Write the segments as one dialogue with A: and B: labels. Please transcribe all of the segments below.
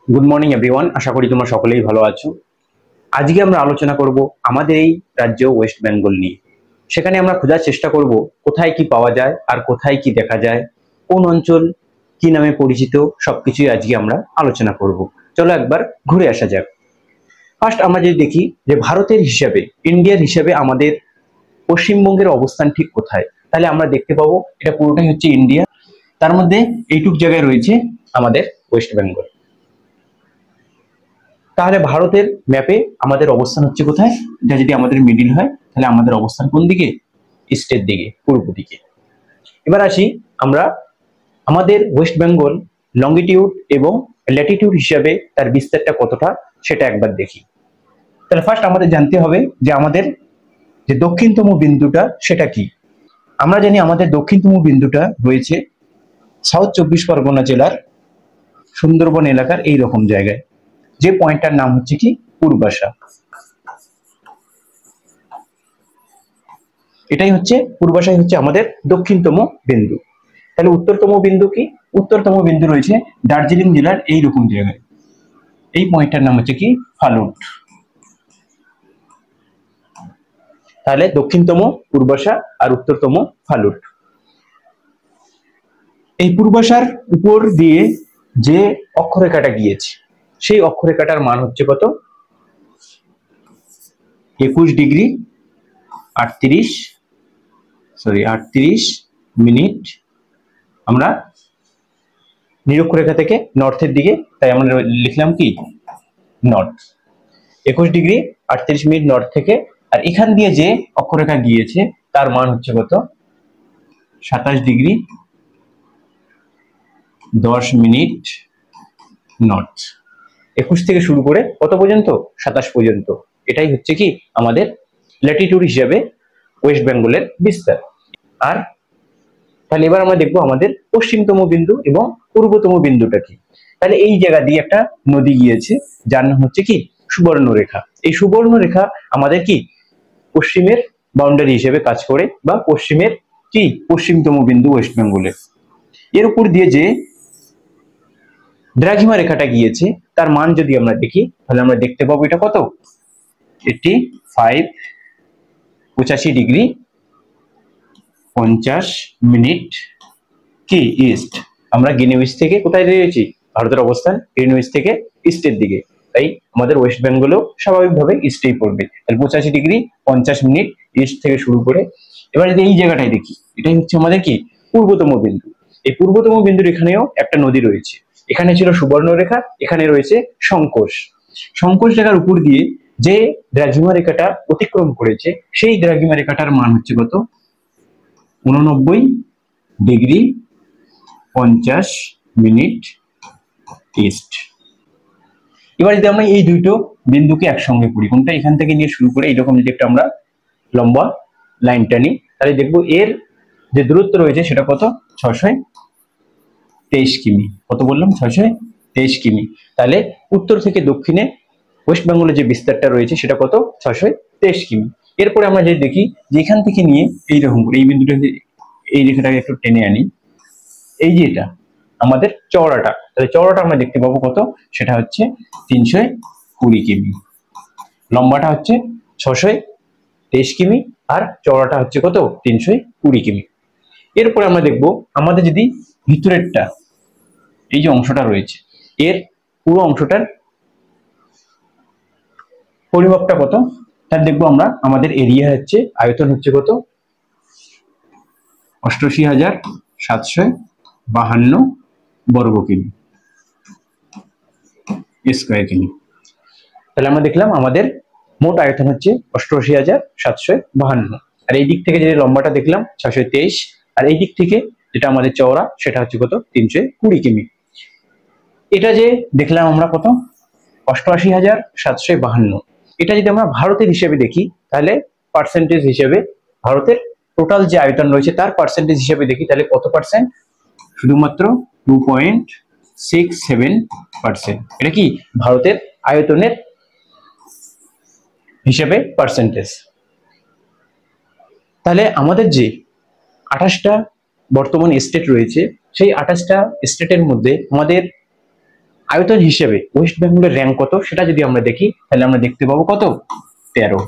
A: Good morning everyone, আশা করি তোমরা সকলেই ভালো আছো। আজকে আমরা আলোচনা করব আমাদের এই রাজ্য ওয়েস্ট বেঙ্গল নিয়ে। সেখানে আমরা খোঁজার চেষ্টা করব কোথায় কি পাওয়া যায় আর কোথায় কি দেখা যায়, কোন অঞ্চল কি নামে পরিচিত, সবকিছুই আজকে আমরা আলোচনা করব। চলো একবার ঘুরে আসা যাক। ফার্স্ট আমরা যদি দেখি যে ভারতের হিসাবে, ইন্ডিয়ার হিসাবে আমাদের পশ্চিমবঙ্গের অবস্থান ঠিক কোথায়, তাহলে আমরা দেখতে পাবো এটা পুরোটাই হচ্ছে ইন্ডিয়া। তার মধ্যে এইটুক জায়গায় রয়েছে আমাদের ওয়েস্ট বেঙ্গল। তাহলে ভারতের ম্যাপে আমাদের অবস্থান হচ্ছে কোথায়? এটা যদি আমাদের মিডিল হয় তাহলে আমাদের অবস্থান কোন দিকে? ইস্টের দিকে, পূর্ব দিকে। এবার আসি আমরা আমাদের ওয়েস্ট বেঙ্গল লঙ্গিটিউড এবং ল্যাটিটিউড হিসাবে তার বিস্তারটা কতটা সেটা একবার দেখি। তাহলে ফার্স্ট আমাদের জানতে হবে যে আমাদের যে দক্ষিণতম বিন্দুটা সেটা কি। আমরা জানি আমাদের দক্ষিণতম বিন্দুটা রয়েছে সাউথ চব্বিশ পরগনা জেলার সুন্দরবন এলাকার এই রকম জায়গায়, যে পয়েন্টটার নাম হচ্ছে কি পূর্বাশা। এটাই হচ্ছে পূর্বাশাই হচ্ছে আমাদের দক্ষিণতম বিন্দু। তাহলে উত্তরতম বিন্দু কি? উত্তরতম বিন্দু রয়েছে দার্জিলিং জেলার এই রকম জায়গায়, এই পয়েন্টটার নাম হচ্ছে কি ফালুট। তাহলে দক্ষিণতম পূর্বাশা আর উত্তরতম ফালুট। এই পূর্বাশার উপর দিয়ে যে অক্ষরেখাটা গিয়েছে সেই অক্ষরেখাটার মান হচ্ছে কত? 21°38 মিনিট। আমরা নিরক্ষরেখা থেকে নর্থের দিকে, তাই আমরা লিখলাম কি নর্থ। 21°38 নর্থ থেকে। আর এখান দিয়ে যে অক্ষরেখা গিয়েছে তার মান হচ্ছে কত? 27°10 নর্থ। 21 থেকে শুরু করে কত পর্যন্ত? 27 পর্যন্ত। এটাই হচ্ছে কি আমাদের ল্যাটিটিউড হিসাবে ওয়েস্ট বেঙ্গলের বিস্তার। আর তাহলে এবার আমরা দেখবো আমাদের পশ্চিমতম বিন্দু এবং পূর্বতম বিন্দুটা কি। তাহলে এই জায়গা দিয়ে একটা নদী গিয়েছে যার নাম হচ্ছে কি সুবর্ণরেখা। এই সুবর্ণরেখা আমাদের কি পশ্চিমের বাউন্ডারি হিসেবে কাজ করে, বা পশ্চিমের কি পশ্চিমতম বিন্দু ওয়েস্ট বেঙ্গলের। এর উপর দিয়ে যে দ্রাঘিমা রেখাটা গিয়েছে তার মান যদি আমরা দেখি তাহলে আমরা দেখতে পাবো এটা কত? 85°50 কি ইস্ট। আমরা গ্রিনউইচ থেকে কোথায় রয়েছি? ভারতের অবস্থান গ্রিনউইচ থেকে ইস্টের দিকে, তাই আমাদের ওয়েস্ট বেঙ্গলও স্বাভাবিকভাবে ইস্টেই পড়বে। তাহলে 85°50 ইস্ট থেকে শুরু করে। এবার যদি এই জায়গাটায় দেখি, এটাই হচ্ছে আমাদের কি পূর্বতম বিন্দু। এই পূর্বতম বিন্দুর এখানেও একটা নদী রয়েছে। এখানে ছিল সুবর্ণরেখা, এখানে রয়েছে সংকোষ। সংকোষ রেখার উপর দিয়ে যে দ্রাঘিমা রেখাটা অতিক্রম করেছে সেই দ্রাঘিমা রেখাটার মান হচ্ছে কত? 89°50 ইস্ট। এবার যদি আমরা এই দুটো বিন্দুকে একসঙ্গে করি, কোনটা এখান থেকে নিয়ে শুরু করে এইরকম যদি একটা আমরা লম্বা লাইন টানি, তাহলে দেখবো এর যে দূরত্ব রয়েছে সেটা কত? 623 কিমি। কত বললাম? 623 কিমি। তাহলে উত্তর থেকে দক্ষিণে ওয়েস্ট বেঙ্গলের যে বিস্তারটা রয়েছে সেটা কত? 623 কিমি। এরপরে আমরা যদি দেখি যে এখান থেকে নিয়ে এইরকম এই বিন্দুটা, এই রেখাটাকে একটু টেনে আনি, এই যে এটা আমাদের চওড়াটা, তাহলে চওড়াটা আমরা দেখতে পাবো কত? সেটা হচ্ছে 320 কিমি। লম্বাটা হচ্ছে 623 কিমি আর চওড়াটা হচ্ছে কত? 320 কিমি। এরপরে আমরা দেখবো আমাদের যদি ভিতরেরটা এই যে অংশটা রয়েছে এর পুরো অংশটার পরিমাপটা কত, তার দেখবো আমরা আমাদের এরিয়া হচ্ছে, আয়তন হচ্ছে কত? 88,752 বর্গ কিমি, স্কয়ার কিমি। তাহলে আমরা দেখলাম আমাদের মোট আয়তন হচ্ছে 88,752। আর এই দিক থেকে যে লম্বাটা দেখলাম 623, আর এই দিক থেকে যেটা আমাদের চওড়া সেটা হচ্ছে কত? 320 কিমি। এটা যে দেখলাম আমরা কত? 88,752। এটা যদি আমরা ভারতের হিসেবে দেখি তাহলে পার্সেন্টেজ হিসেবে ভারতের টোটাল যে আয়তন রয়েছে তার পার্সেন্টেজ হিসেবে দেখি তাহলে কত পার্সেন্ট? শুধুমাত্র 2.67%। এটা কি ভারতের আয়তনের হিসেবে পার্সেন্টেজ। তাহলে আমাদের যে 28টা বর্তমান স্টেট রয়েছে সেই 28টা স্টেটের মধ্যে আমাদের আয়তন হিসেবে ওয়েস্ট বেঙ্গলের র্যাঙ্ক কত সেটা যদি আমরা দেখি তাহলে আমরা দেখতে পাবো কত 13।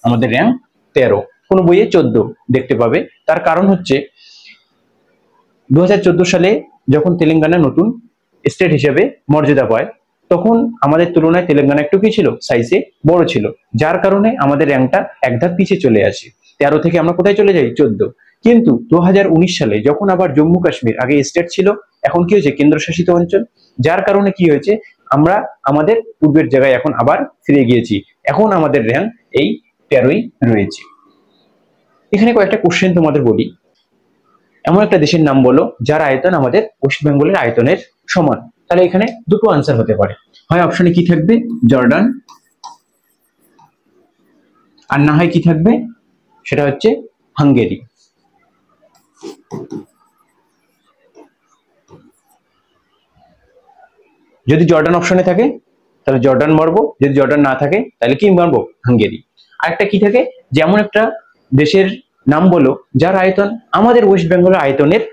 A: আমাদের র্যাঙ্ক 13, কোন বইয়ে 14 দেখতে পাবে। তার কারণ হচ্ছে 2014 সালে যখন তেলেঙ্গানা নতুন স্টেট হিসেবে মর্যাদা পায় তখন আমাদের তুলনায় তেলেঙ্গানা একটু কি ছিল, সাইজে বড় ছিল, যার কারণে আমাদের র্যাঙ্কটা এক ধাপ পিছিয়ে চলে আসে। 13 থেকে আমরা কোথায় চলে যাই 14। কিন্তু 2019 সালে যখন আবার জম্মু কাশ্মীর, আগে স্টেট ছিল এখন কি হয়েছে কেন্দ্রশাসিত অঞ্চল, যার কারণে কি হয়েছে আমরা আমাদের পূর্বের জায়গায় এখন আবার ফিরে গিয়েছি। এখন আমাদের র্যাঙ্ক এই 13ই রয়েছে। এখানে কয়েকটা কোশ্চেন তোমাদের বলি। এমন একটা দেশের নাম বলো যার আয়তন আমাদের ওয়েস্ট বেঙ্গলের আয়তনের সমান। তাহলে এখানে দুটো আনসার হতে পারে, হয় অপশনে কি থাকবে জর্ডান, আর না হয় কি থাকবে সেটা হচ্ছে হাঙ্গেরি। যদি জর্ডান অপশনে থাকে তাহলে জর্ডান মারবো, যদি জর্ডান না থাকে তাহলে কি মারবো হাঙ্গেরি। আরেকটা কি থাকে, যেমন একটা দেশের নাম বলো যার আয়তন আমাদের ওয়েস্ট বেঙ্গলের আয়তনের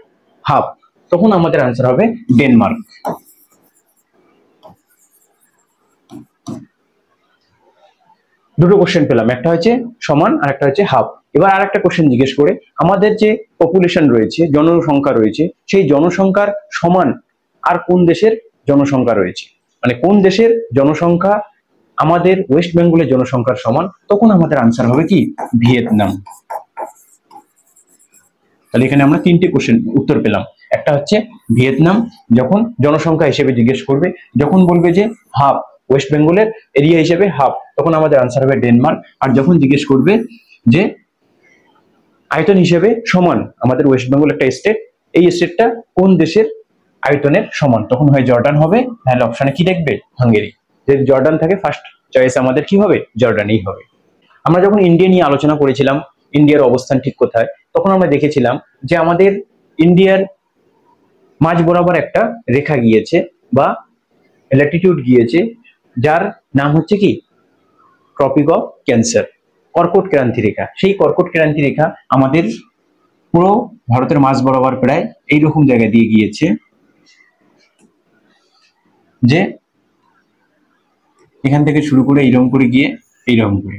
A: হাফ, তখন আমাদের আনসার হবে ডেনমার্ক। দুটো কোশ্চেন পেলাম, একটা হচ্ছে সমান আর একটা হচ্ছে হাফ। এবার আর একটা কোশ্চেন জিজ্ঞেস করে আমাদের যে পপুলেশন রয়েছে, জনসংখ্যা রয়েছে, সেই জনসংখ্যার সমান আর কোন দেশের জনসংখ্যা রয়েছে, মানে কোন দেশের জনসংখ্যা আমাদের ওয়েস্ট বেঙ্গলের জনসংখ্যার সমান, তখন আমাদের আনসার হবে কি ভিয়েতনাম। তাহলে এখানে আমরা তিনটে কোশ্চেন উত্তর পেলাম। একটা হচ্ছে ভিয়েতনাম যখন জনসংখ্যা হিসেবে জিজ্ঞেস করবে, যখন বলবে যে হাফ ওয়েস্ট বেঙ্গলের এরিয়া হিসেবে হাফ, তখন আমাদের আনসার হবে ডেনমার্ক। আর যখন জিজ্ঞেস করবে যে আয়তন হিসেবে সমান আমাদের ওয়েস্ট বেঙ্গল একটা স্টেট, এই স্টেটটা কোন দেশের আয়তনের সমান, তখন হয় জর্ডান হবে, তাহলে অপশনে কি দেখবে হাঙ্গেরি। যদি জর্ডান থাকে ফার্স্ট চয়েস আমাদের কি হবে জর্ডানই হবে। আমরা যখন ইন্ডিয়া নিয়ে আলোচনা করেছিলাম, ইন্ডিয়ার অবস্থান ঠিক কোথায়, তখন আমরা দেখেছিলাম যে আমাদের ইন্ডিয়ার মাঝ বরাবর একটা রেখা গিয়েছে বা ল্যাটিটিউড গিয়েছে, যার নাম হচ্ছে কি ট্রপিক অফ ক্যান্সার, কর্কট ক্রান্তি রেখা। সেই কর্কট ক্রান্তি রেখা আমাদের পুরো ভারতের মাঝ বরাবর প্রায় এইরকম জায়গা দিয়ে গিয়েছে, যে এখান থেকে শুরু করে এইরকম করে গিয়ে এইরকম করে,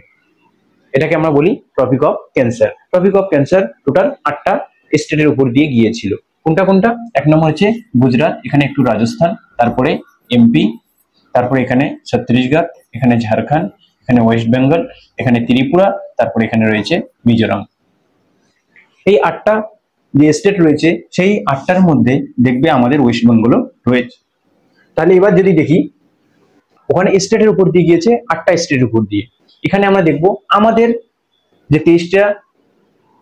A: এটাকে আমরা বলি Tropic of Cancer. Tropic of Cancer total 8টা স্টেটের উপর দিয়ে গিয়েছিল। কোনটা কোনটা? এক নম্বর হচ্ছে গুজরাট, এখানে একটু রাজস্থান, তারপরে এমপি, তারপরে এখানে ছত্তিশগড়, এখানে ঝাড়খণ্ড, এখানে ওয়েস্ট বেঙ্গল, এখানে ত্রিপুরা, তারপরে এখানে রয়েছে মিজোরাম। এই 8টা যে স্টেট রয়েছে সেই 8টার মধ্যে দেখবে আমাদের ওয়েস্ট বেঙ্গলও রয়েছে। তাহলে এবার যদি দেখি ওখানে স্টেটের উপর দিয়ে গিয়েছে 8টা স্টেটের উপর দিয়ে, এখানে আমরা দেখব আমাদের যে 23টা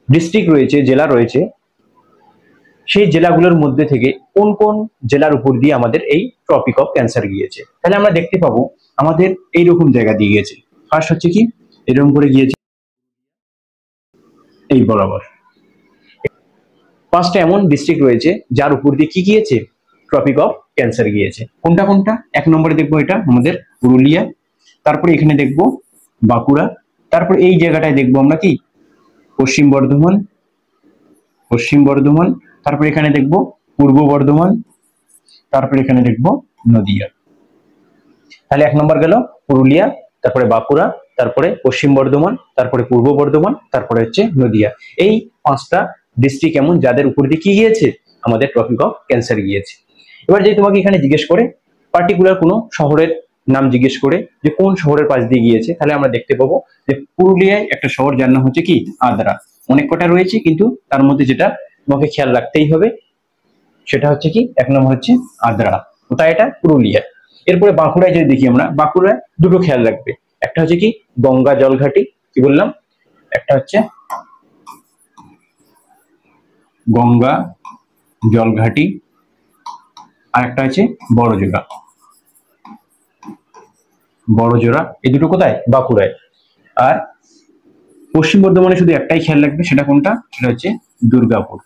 A: ডিস্ট্রিক্ট রয়েছে, জেলা রয়েছে, সেই জেলাগুলোর মধ্যে থেকে কোন কোন জেলার উপর দিয়ে আমাদের এই ট্রপিক অফ ক্যান্সার গিয়েছে। তাহলে আমরা দেখতে পাবো আমাদের এইরকম জায়গা দিয়ে গিয়েছে। ফার্স্ট হচ্ছে কি এরকম করে গিয়েছে এই বরাবর। 5টা এমন ডিস্ট্রিক্ট রয়েছে যার উপর দিয়ে কি গিয়েছে ট্রপিক অফ ক্যান্সার গিয়েছে। কোনটা কোনটা? এক নম্বরে দেখবো এটা আমাদের পুরুলিয়া, তারপরে এখানে দেখবো বাঁকুড়া, তারপরে এই জায়গাটায় দেখবো আমরা কি পশ্চিম বর্ধমান, পশ্চিম বর্ধমান, তারপরে এখানে দেখবো পূর্ব বর্ধমান, তারপরে এখানে দেখবো নদিয়া। তাহলে এক নম্বর গেল পুরুলিয়া, তারপরে বাঁকুড়া, তারপরে পশ্চিম বর্ধমান, তারপরে পূর্ব বর্ধমান, তারপরে হচ্ছে নদিয়া। এই 5টা ডিস্ট্রিক্ট এমন যাদের উপর দিয়ে কি গিয়েছে আমাদের ট্রপিক অফ ক্যান্সার গিয়েছে। এবার যদি তোমাকে এখানে জিজ্ঞেস করে পার্টিকুলার কোনো শহরের নাম জিজ্ঞেস করে যে কোন শহরের পাশ দিয়ে গিয়েছে, তাহলে আমরা দেখতে পাবো যে পুরুলিয়ায় একটা শহর যার নাম হচ্ছে কি আদ্রা। অনেক কটা রয়েছে কিন্তু তার মধ্যে যেটা তোমাকে খেয়াল রাখতেই হবে সেটা হচ্ছে কি এক নম্বর হচ্ছে আদ্রা, কোথায় এটা পুরুলিয়া। এরপরে বাঁকুড়ায় যদি দেখি আমরা, বাঁকুড়ায় দুটো খেয়াল রাখবে, একটা হচ্ছে কি গঙ্গা জলঘাটি, কি বললাম একটা হচ্ছে গঙ্গা জলঘাটি, আর একটা হচ্ছে বড়জোড়া। বড়জোড়া এই দুটো কোথায় বাঁকুড়ায়। আর পশ্চিম বর্ধমানে শুধু একটাই খেয়াল রাখবে, সেটা কোনটা, সেটা হচ্ছে দুর্গাপুর।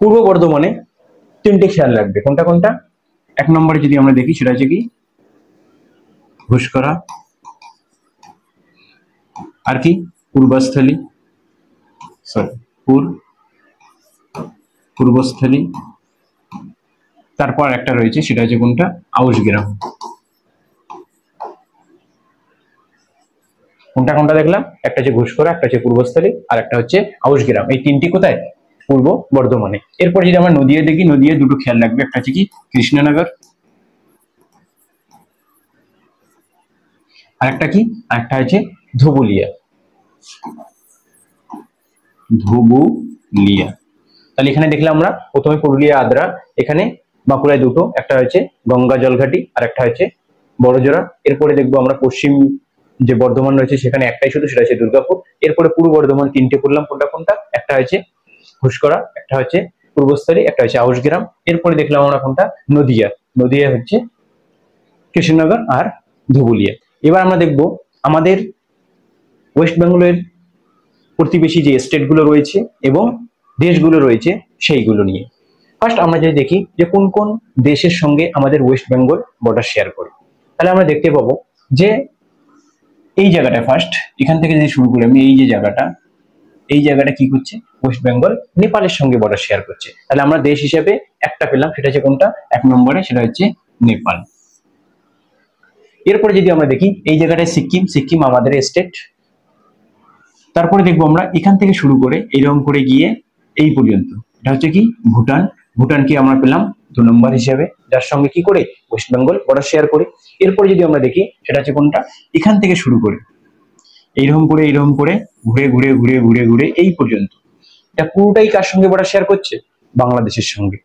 A: পূর্ব বর্ধমানে 3টে খেয়াল রাখবে, কোনটা কোনটা? এক নম্বরে যদি আমরা দেখি সেটা হচ্ছে কি ঘুষকরা, আর কি পূর্বস্থলী, সরি পূর্বস্থলী, তারপর একটা রয়েছে সেটা হচ্ছে কোনটা, আউশ গ্রাম। কোনটা কোনটা দেখলাম, একটা হচ্ছে ঘুষকরা, একটা হচ্ছে পূর্বস্থলী, আর একটা হচ্ছে আউশ গ্রাম। এই তিনটি কোথায়, পূর্ব বর্ধমানে। এরপর যদি আমরা নদিয়া দেখি, নদিয়া দুটো খেয়াল রাখবে, একটা হচ্ছে কি কৃষ্ণনগর, আর একটা কি, আরেকটা হচ্ছে ধুবুলিয়া। ধুবুলিয়া। তাহলে এখানে দেখলাম আমরা প্রথমে পুরুলিয়া আদ্রা, এখানে বাঁকুড়ায় দুটো, একটা হচ্ছে গঙ্গা জলঘাটি আর একটা হচ্ছে বড়জোড়া। এরপরে দেখবো আমরা পশ্চিম যে বর্ধমান রয়েছে সেখানে একটাই শুধু, সেটা হচ্ছে দুর্গাপুর। এরপরে পূর্ব বর্ধমান তিনটে পড়লাম, কোনটা কোনটা, একটা হচ্ছে ঘুষকরা, একটা হচ্ছে পূর্বস্থলী, একটা হচ্ছে আউশগ্রাম। এরপরে দেখলাম আমরা কোনটা, নদিয়া। নদিয়া হচ্ছে কৃষ্ণনগর আর ধুবুলিয়া। এবার আমরা দেখব আমাদের ওয়েস্ট বেঙ্গলের প্রতিবেশী যে স্টেটগুলো রয়েছে এবং দেশগুলো রয়েছে সেইগুলো নিয়ে। ফার্স্ট আমরা যদি দেখি যে কোন কোন দেশের সঙ্গে আমাদের ওয়েস্ট বেঙ্গল বর্ডার শেয়ার করে, তাহলে আমরা দেখতে পাবো যে এই জায়গাটা ফার্স্ট, এখান থেকে যদি শুরু করি আমি, এই যে জায়গাটা, এই জায়গাটা কি করছে, ওয়েস্ট বেঙ্গল নেপালের সঙ্গে বর্ডার শেয়ার করছে। তাহলে আমরা দেশ হিসেবে একটা পেলাম, সেটা হচ্ছে কোনটা, 1 নম্বরে, সেটা হচ্ছে নেপাল। এরপরে যদি আমরা দেখি এই জায়গাটায় সিকিম, সিকিম আমাদের স্টেট। তারপরে দেখবো আমরা এখান থেকে শুরু করে এইরকম করে গিয়ে এই পর্যন্ত, এটা হচ্ছে কি ভুটান। ভুটানকে আমরা পেলাম 2 নম্বর হিসেবে, যার সঙ্গে কি করে ওয়েস্ট বেঙ্গল বর্ডার শেয়ার করে। এরপরে যদি আমরা দেখি সেটা হচ্ছে কোনটা, এখান থেকে শুরু করে এইরকম করে এইরকম করে ঘুরে ঘুরে ঘুরে ঘুরে ঘুরে এই পর্যন্ত, এটা পুরোটাই কার সঙ্গে বর্ডার শেয়ার করছে, বাংলাদেশের সঙ্গে।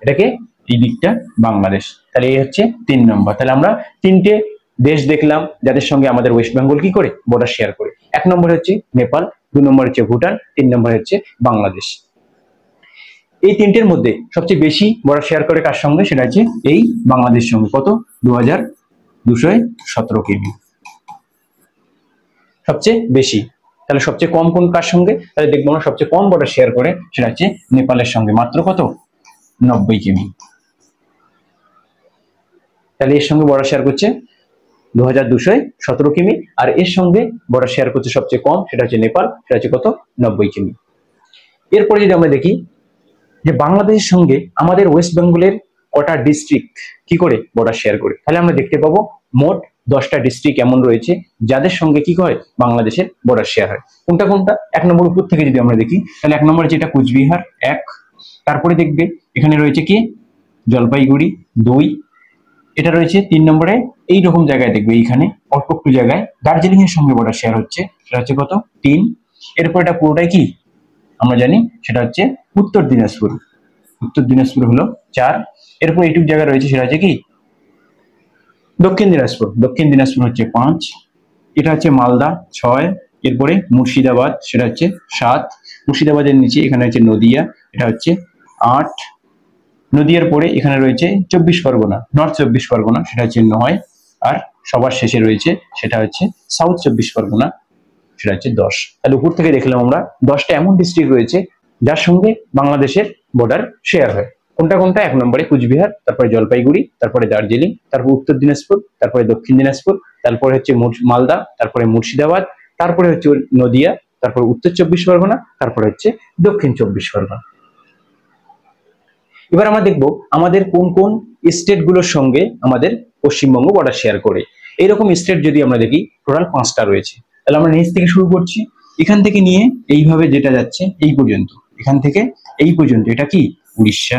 A: এটাকে এই দিকটা বাংলাদেশ। তাহলে এই হচ্ছে 3 নম্বর। তাহলে আমরা তিনটে দেশ দেখলাম যাদের সঙ্গে আমাদের ওয়েস্ট বেঙ্গল কি করে বর্ডার শেয়ার করে। 1 নম্বর হচ্ছে নেপাল, 2 নম্বর হচ্ছে ভুটান, 3 নম্বর হচ্ছে বাংলাদেশ। এই তিনটের মধ্যে সবচেয়ে বেশি বর্ডার শেয়ার করে কার সঙ্গে, সেটা হচ্ছে এই বাংলাদেশ সঙ্গে। কত, 2217 কিমি সবচেয়ে বেশি। তাহলে সবচেয়ে কম কোন কার সঙ্গে, তাহলে দেখবো আমরা সবচেয়ে কম বর্ডার শেয়ার করে সেটা হচ্ছে নেপালের সঙ্গে, মাত্র কত, 90 কিমি। তাহলে এর সঙ্গে বর্ডার শেয়ার করছে 2217 কিমি, আর এর সঙ্গে বর্ডার শেয়ার করছে সবচেয়ে কম, সেটা হচ্ছে নেপাল, সেটা হচ্ছে কত, 90 কিমি। এরপরে যদি আমরা দেখি যে বাংলাদেশের সঙ্গে আমাদের ওয়েস্ট বেঙ্গলের কটা ডিস্ট্রিক্ট কি করে বর্ডার শেয়ার করে, তাহলে আমরা দেখতে পাবো মোট 10টা ডিস্ট্রিক্ট এমন রয়েছে যাদের সঙ্গে কি হয় বাংলাদেশের বর্ডার শেয়ার হয়। কোনটা কোনটা, 1 নম্বর উপর থেকে যদি আমরা দেখি, তাহলে 1 নম্বরে যেটা কুচবিহার 1, তারপরে দেখবে এখানে রয়েছে কি জলপাইগুড়ি 2, এটা রয়েছে 3 নম্বরে। এইরকম জায়গায় দেখবে এইখানে অল্প একটু জায়গায় দার্জিলিং এর সঙ্গে বর্ডার শেয়ার হচ্ছে, সেটা হচ্ছে কত, 3। এরপর এটা পুরোটাই কি আমরা জানি, সেটা হচ্ছে উত্তর দিনাজপুর। উত্তর দিনাজপুর হলো 4। এরপর এইটুকু জায়গা রয়েছে সেটা হচ্ছে কি দক্ষিণ দিনাজপুর। দক্ষিণ দিনাজপুর হচ্ছে 5। এটা হচ্ছে মালদা 6। এরপরে মুর্শিদাবাদ, সেটা হচ্ছে 7। মুর্শিদাবাদের নিচে এখানে হচ্ছে নদিয়া, এটা হচ্ছে 8। নদিয়ার পরে এখানে রয়েছে 24 পরগনা, নর্থ 24 পরগনা, সেটা হচ্ছে 9। আর সবার শেষে রয়েছে সেটা হচ্ছে সাউথ 24 পরগনা, সেটা হচ্ছে 10। তাহলে উপর থেকে দেখলাম আমরা 10টা এমন ডিস্ট্রিক্ট রয়েছে যার সঙ্গে বাংলাদেশের বর্ডার শেয়ার হয়। কোনটা কোনটা, 1 নম্বরে কুচবিহার, তারপরে জলপাইগুড়ি, তারপরে দার্জিলিং, তারপর উত্তর দিনাজপুর, তারপরে দক্ষিণ দিনাজপুর, তারপরে হচ্ছে মালদা, তারপরে মুর্শিদাবাদ, তারপরে হচ্ছে নদিয়া, তারপরে উত্তর 24 পরগনা, তারপরে হচ্ছে দক্ষিণ 24 পরগনা। এবার আমরা দেখবো আমাদের কোন কোন স্টেট গুলোর সঙ্গে আমাদের পশ্চিমবঙ্গ বর্ডার শেয়ার করে। এইরকম স্টেট যদি আমরা দেখি টোটাল 5টা রয়েছে। তাহলে আমরা নিচ থেকে শুরু করছি, এখান থেকে নিয়ে এইভাবে যেটা যাচ্ছে এই পর্যন্ত, এখান থেকে এই পর্যন্ত, এটা কি উড়িষ্যা।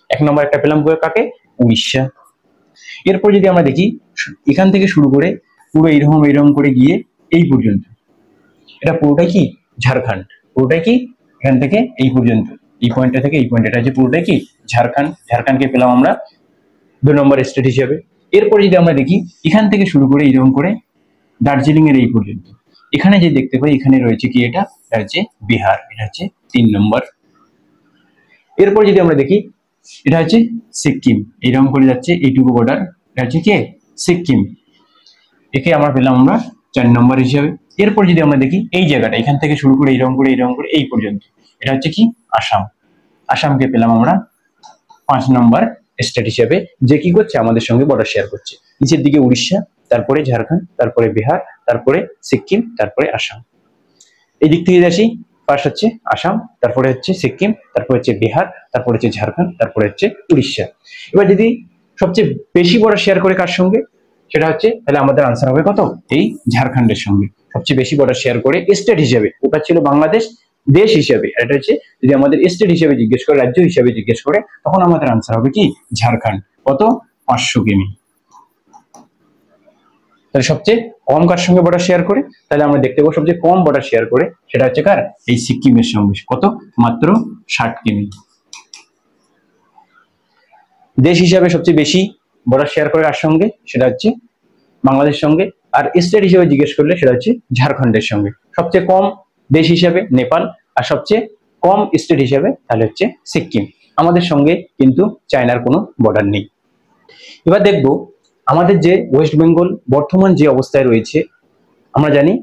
A: 1 নম্বর একটা পেলাম কাকে, উড়িষ্যা। এরপর যদি আমরা দেখি এখান থেকে শুরু করে পুরো এইরকম এইরকম করে গিয়ে এই পর্যন্ত, এটা পুরোটাই কি ঝাড়খণ্ড। পুরোটাই কি এখান থেকে এই পর্যন্ত, এই পয়েন্টটা থেকে এই পয়েন্ট, এটা হচ্ছে পুরোটাই কি ঝাড়খণ্ড। ঝাড়খণ্ডকে পেলাম আমরা 2 নম্বর স্টেট হিসেবে। এরপরে যদি আমরা দেখি এখান থেকে শুরু করে এইরকম করে দার্জিলিং এর এই পর্যন্ত, এখানে যে দেখতে পাই এখানে রয়েছে কি, এটা হচ্ছে বিহার, এটা হচ্ছে 3 নম্বর। এরপর যদি আমরা দেখি এটা হচ্ছে সিকিম, এইরকম করে যাচ্ছে এইটুকু বর্ডার, এটা হচ্ছে কি সিকিম। একে আমরা পেলাম আমরা 4 নম্বর হিসেবে। এরপর যদি আমরা দেখি এই জায়গাটা এখান থেকে শুরু করে এইরকম করে এইরকম করে এই পর্যন্ত, এটা হচ্ছে কি আসাম। আসামকে পেলাম আমরা 5 নম্বর স্টেট হিসেবে, যে কি করছে আমাদের সঙ্গে বর্ডার শেয়ার করছে। নিচের দিকে উড়িষ্যা, তারপরে ঝাড়খণ্ড, তারপরে বিহার, তারপরে সিকিম, তারপরে আসাম। এই দিক থেকে আসি ফার্স্ট হচ্ছে আসাম, তারপরে হচ্ছে সিকিম, তারপরে হচ্ছে বিহার, তারপরে হচ্ছে ঝাড়খণ্ড, তারপরে হচ্ছে উড়িষ্যা। এবার যদি সবচেয়ে বেশি বর্ডার শেয়ার করে কার সঙ্গে, সেটা হচ্ছে তাহলে আমাদের আনসার হবে কত, এই ঝাড়খণ্ডের সঙ্গে সবচেয়ে বেশি বর্ডার শেয়ার করে স্টেট হিসেবে। ওটা ছিল বাংলাদেশ দেশ হিসেবে, এটা হচ্ছে যদি আমাদের স্টেট হিসেবে জিজ্ঞেস করে, রাজ্য হিসেবে জিজ্ঞেস করে, তখন আমাদের আনসার হবে কি ঝাড়খণ্ড। কত, 500 কিমি। তাহলে সবচেয়ে কম কার সঙ্গে বর্ডার শেয়ার করে, তাহলে আমরা দেখতে পাবো সবচেয়ে কম বর্ডার শেয়ার করে সেটা হচ্ছে কার, এই সিকিমের সঙ্গে। কত, মাত্র 60 কিমি। দেশ হিসাবে সবচেয়ে বেশি বর্ডার শেয়ার করে কার সঙ্গে, সেটা হচ্ছে বাংলাদেশের সঙ্গে। আর স্টেট হিসেবে জিজ্ঞেস করলে সেটা হচ্ছে ঝাড়খণ্ডের সঙ্গে। সবচেয়ে কম দেশ হিসাবে নেপাল, আর সবচেয়ে কম স্টেট হিসাবে তাহলে হচ্ছে সিকিম। আমাদের সঙ্গে কিন্তু চায়নার কোনো বর্ডার নেই। এবার দেখবো আমাদের যে ওয়েস্ট বেঙ্গল বর্তমান যে অবস্থায় রয়েছে, আমরা জানি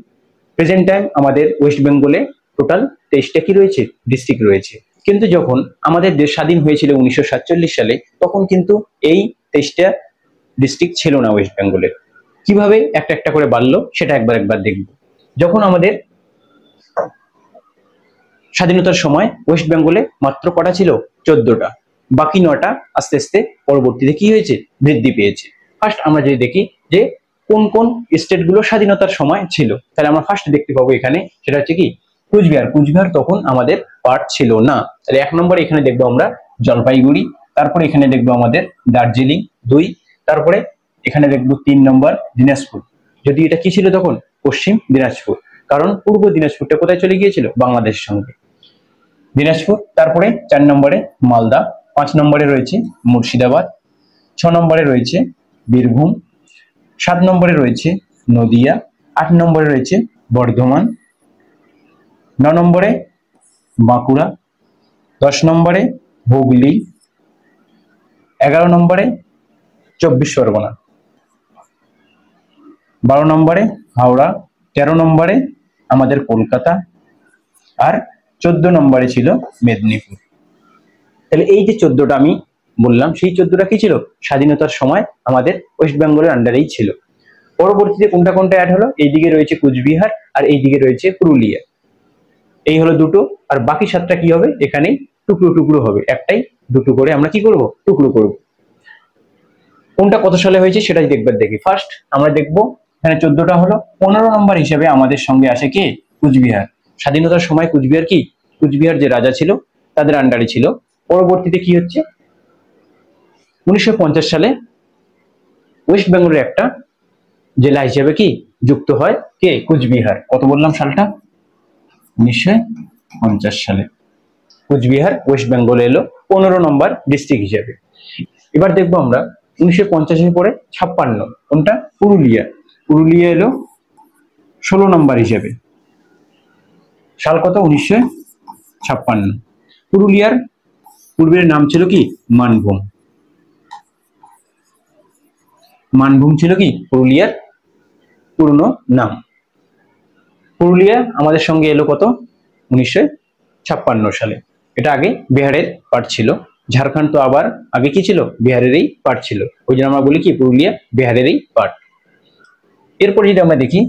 A: প্রেজেন্ট টাইম আমাদের ওয়েস্ট বেঙ্গলে টোটাল 23টা কি রয়েছে, ডিস্ট্রিক্ট রয়েছে। কিন্তু যখন আমাদের দেশ স্বাধীন হয়েছিল 1947 সালে, তখন কিন্তু এই 23টা ডিস্ট্রিক্ট ছিল না ওয়েস্ট বেঙ্গলের। কিভাবে একটা একটা করে বাড়লো সেটা একবার দেখব। যখন আমাদের স্বাধীনতার সময় ওয়েস্ট বেঙ্গলে মাত্র কটা ছিল, 14টা। বাকি 9টা আস্তে আস্তে পরবর্তীতে কি হয়েছে, বৃদ্ধি পেয়েছে। ফার্স্ট আমরা যদি দেখি যে কোন কোন স্টেট গুলো স্বাধীনতার সময় ছিল, তাহলে আমরা ফার্স্ট দেখতে পাবো এখানে, সেটা হচ্ছে কি কুচবিহার। কুচবিহার তখন আমাদের পার্ট ছিল না। তাহলে 1 নম্বরে এখানে দেখবো আমরা জলপাইগুড়ি, তারপরে এখানে দেখবো আমাদের দার্জিলিং 2, তারপরে এখানে দেখবো 3 নম্বর দিনাজপুর। যদি এটা কি ছিল তখন, পশ্চিম দিনাজপুর, কারণ পূর্ব দিনাজপুরটা কোথায় চলে গিয়েছিল, বাংলাদেশের সঙ্গে। দিনাজপুর, তারপরে 4 নম্বরে মালদা, 5 নম্বরে রয়েছে মুর্শিদাবাদ, 6 নম্বরে রয়েছে বীরভূম, 7 নম্বরে রয়েছে নদিয়া, 8 নম্বরে রয়েছে বর্ধমান, 9 নম্বরে বাঁকুড়া, 10 নম্বরে হুগলি, 11 নম্বরে 24 পরগনা, 12 নম্বরে হাওড়া, 13 নম্বরে আমাদের কলকাতা, আর 14 নম্বরে ছিল মেদিনীপুর। তাহলে এই যে 14টা আমি বললাম, সেই 14টা কি ছিল, স্বাধীনতার সময় আমাদের ওয়েস্ট বেঙ্গলের আন্ডারেই ছিল। পরবর্তীতে কোনটা কোনটা অ্যাড হলো, এইদিকে রয়েছে কুচবিহার আর এইদিকে রয়েছে পুরুলিয়া। এই হলো দুটো, আর বাকি 7টা কি হবে, এখানে টুকরো টুকরো হবে, একটাই দুটো করে আমরা কি করব, টুকরো করব। কোনটা কত সালে হয়েছে সেটা দেখবার দেখি। ফার্স্ট আমরা দেখবো এখানে 14টা হলো, 15 নম্বর হিসেবে আমাদের সঙ্গে আসে কে, কুচবিহার। স্বাধীনতার সময় কুচবিহার কি, কুচবিহার যে রাজা ছিল তাদের আন্ডারে ছিল। পরবর্তীতে কি হচ্ছে, 1950 সালে ওয়েস্ট বেঙ্গলের একটা জেলা হিসেবে কি যুক্ত হয় কে, কুচবিহার। কত বললাম সালটা, 1950 সালে কুচবিহার ওয়েস্ট বেঙ্গল এলো 15 নম্বর ডিস্ট্রিক্ট হিসেবে। এবার দেখবো আমরা 1950-এর পরে 56, কোনটা, পুরুলিয়া। পুরুলিয়া এলো 16 নম্বর হিসেবে। সাল কত, 1956। পুরুলিয়ার পূর্বের নাম ছিল কি, মানভূম। মানভূম ছিল কি পুরুলিয়ার পুরনো নাম। পুরুলিয়া আমাদের সঙ্গে এলো কত, 1956 সালে। এটা আগে বিহারের পার্ট ছিল। ঝাড়খণ্ড তো আবার আগে কি ছিল, বিহারেরই পার্ট ছিল। ওই জন্য আমরা বলি কি পুরুলিয়া বিহারেরই পার্ট। এরপর যদি আমরা দেখি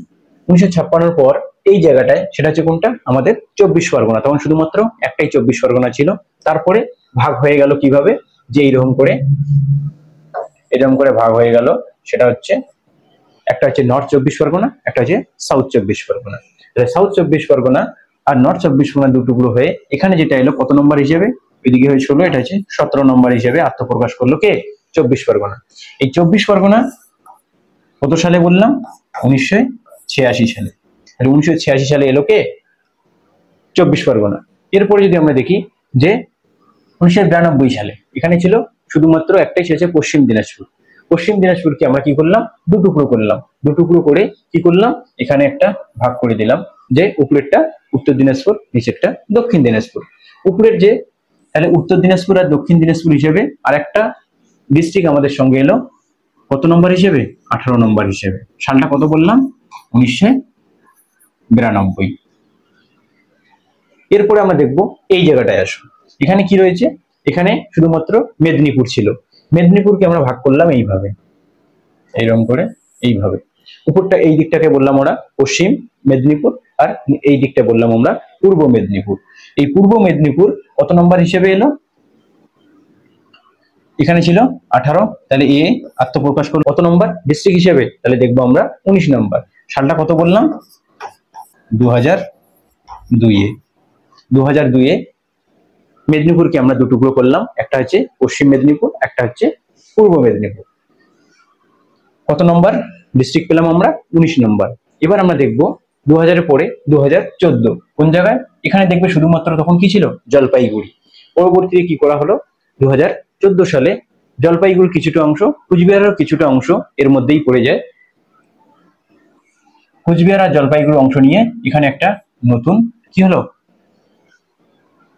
A: 1956 পর এই জায়গাটায়, সেটা হচ্ছে কোনটা, আমাদের 24 পরগনা। তখন শুধুমাত্র একটাই 24 পরগনা ছিল। তারপরে ভাগ হয়ে গেল কিভাবে, যে এরকম করে ভাগ হয়ে গেল। সেটা হচ্ছে একটা হচ্ছে নর্থ 24 পরগনা, একটা হচ্ছে সাউথ 24 পরগনা। তাহলে সাউথ 24 পরগনা আর নর্থ 24 পরগনা দু টুকরো হয়ে এখানে যেটা এলো কত নম্বর হিসেবে, এদিকে হয়েছিল এটা হচ্ছে 17 নম্বর হিসেবে আত্মপ্রকাশ করলো কে, 24 পরগনা। এই 24 পরগনা কত সালে বললাম, 1986 সালে। তাহলে 1986 সালে এলো কে, 24 পরগনা। এরপরে যদি আমরা দেখি যে 1992 সালে এখানে ছিল শুধুমাত্র একটাই, সেটা পশ্চিম দিনাজপুর। পশ্চিম দিনাজপুরকে আমরা কি করলাম, দু টুকরো করলাম। দু টুকরো করে কি করলাম, এখানে একটা ভাগ করে দিলাম, যে উপরেরটা উত্তর দিনাজপুর, নিচেরটা দক্ষিণ দিনাজপুর। উপরের যে, তাহলে উত্তর দিনাজপুর আর দক্ষিণ দিনাজপুর হিসেবে আরেকটা ডিস্ট্রিক্ট আমাদের সঙ্গে এলো কত নম্বর হিসেবে, 18 নম্বর হিসেবে। সালটা কত বললাম, 1992। এরপরে আমরা দেখবো এই জায়গাটায় আসো, এখানে কি রয়েছে, এখানে শুধুমাত্র মেদিনীপুর ছিল। মেদিনীপুরকে আমরা ভাগ করলাম এইভাবে, এইরকম করে এইভাবে। উপরটা এই দিকটাকে বললাম ওরা পশ্চিম মেদিনীপুর, আর এই দিকটা বললাম আমরা পূর্ব মেদিনীপুর। এই পূর্ব মেদিনীপুর কত নম্বর হিসেবে এলো? এখানে ছিল 18, তাহলে এ আত্মপ্রকাশ করলো কত নম্বর ডিস্ট্রিক্ট হিসেবে? তাহলে দেখবো আমরা 19 নম্বর। সালটা কত বললাম? 2002-এ। 2002-এ মেদিনীপুরকে আমরা দুটুকরো করলাম, একটা হচ্ছে পশ্চিম মেদিনীপুর, একটা হচ্ছে পূর্ব মেদিনীপুর। কত নম্বর ডিস্ট্রিক্ট পেলাম আমরা? 19 নম্বর। এবার আমরা দেখবো 2000-এর পরে 2014 কোন জায়গায়? এখানে দেখবে শুধুমাত্র তখন কি ছিল? জলপাইগুড়ি। পরবর্তীতে কি করা হলো? 2014 সালে জলপাইগুড়ির কিছুটা অংশ, কুচবিহারের কিছুটা অংশ এর মধ্যেই পড়ে যায়। কুচবিহার আর জলপাইগুড়ির অংশ নিয়ে এখানে একটা নতুন কি হলো?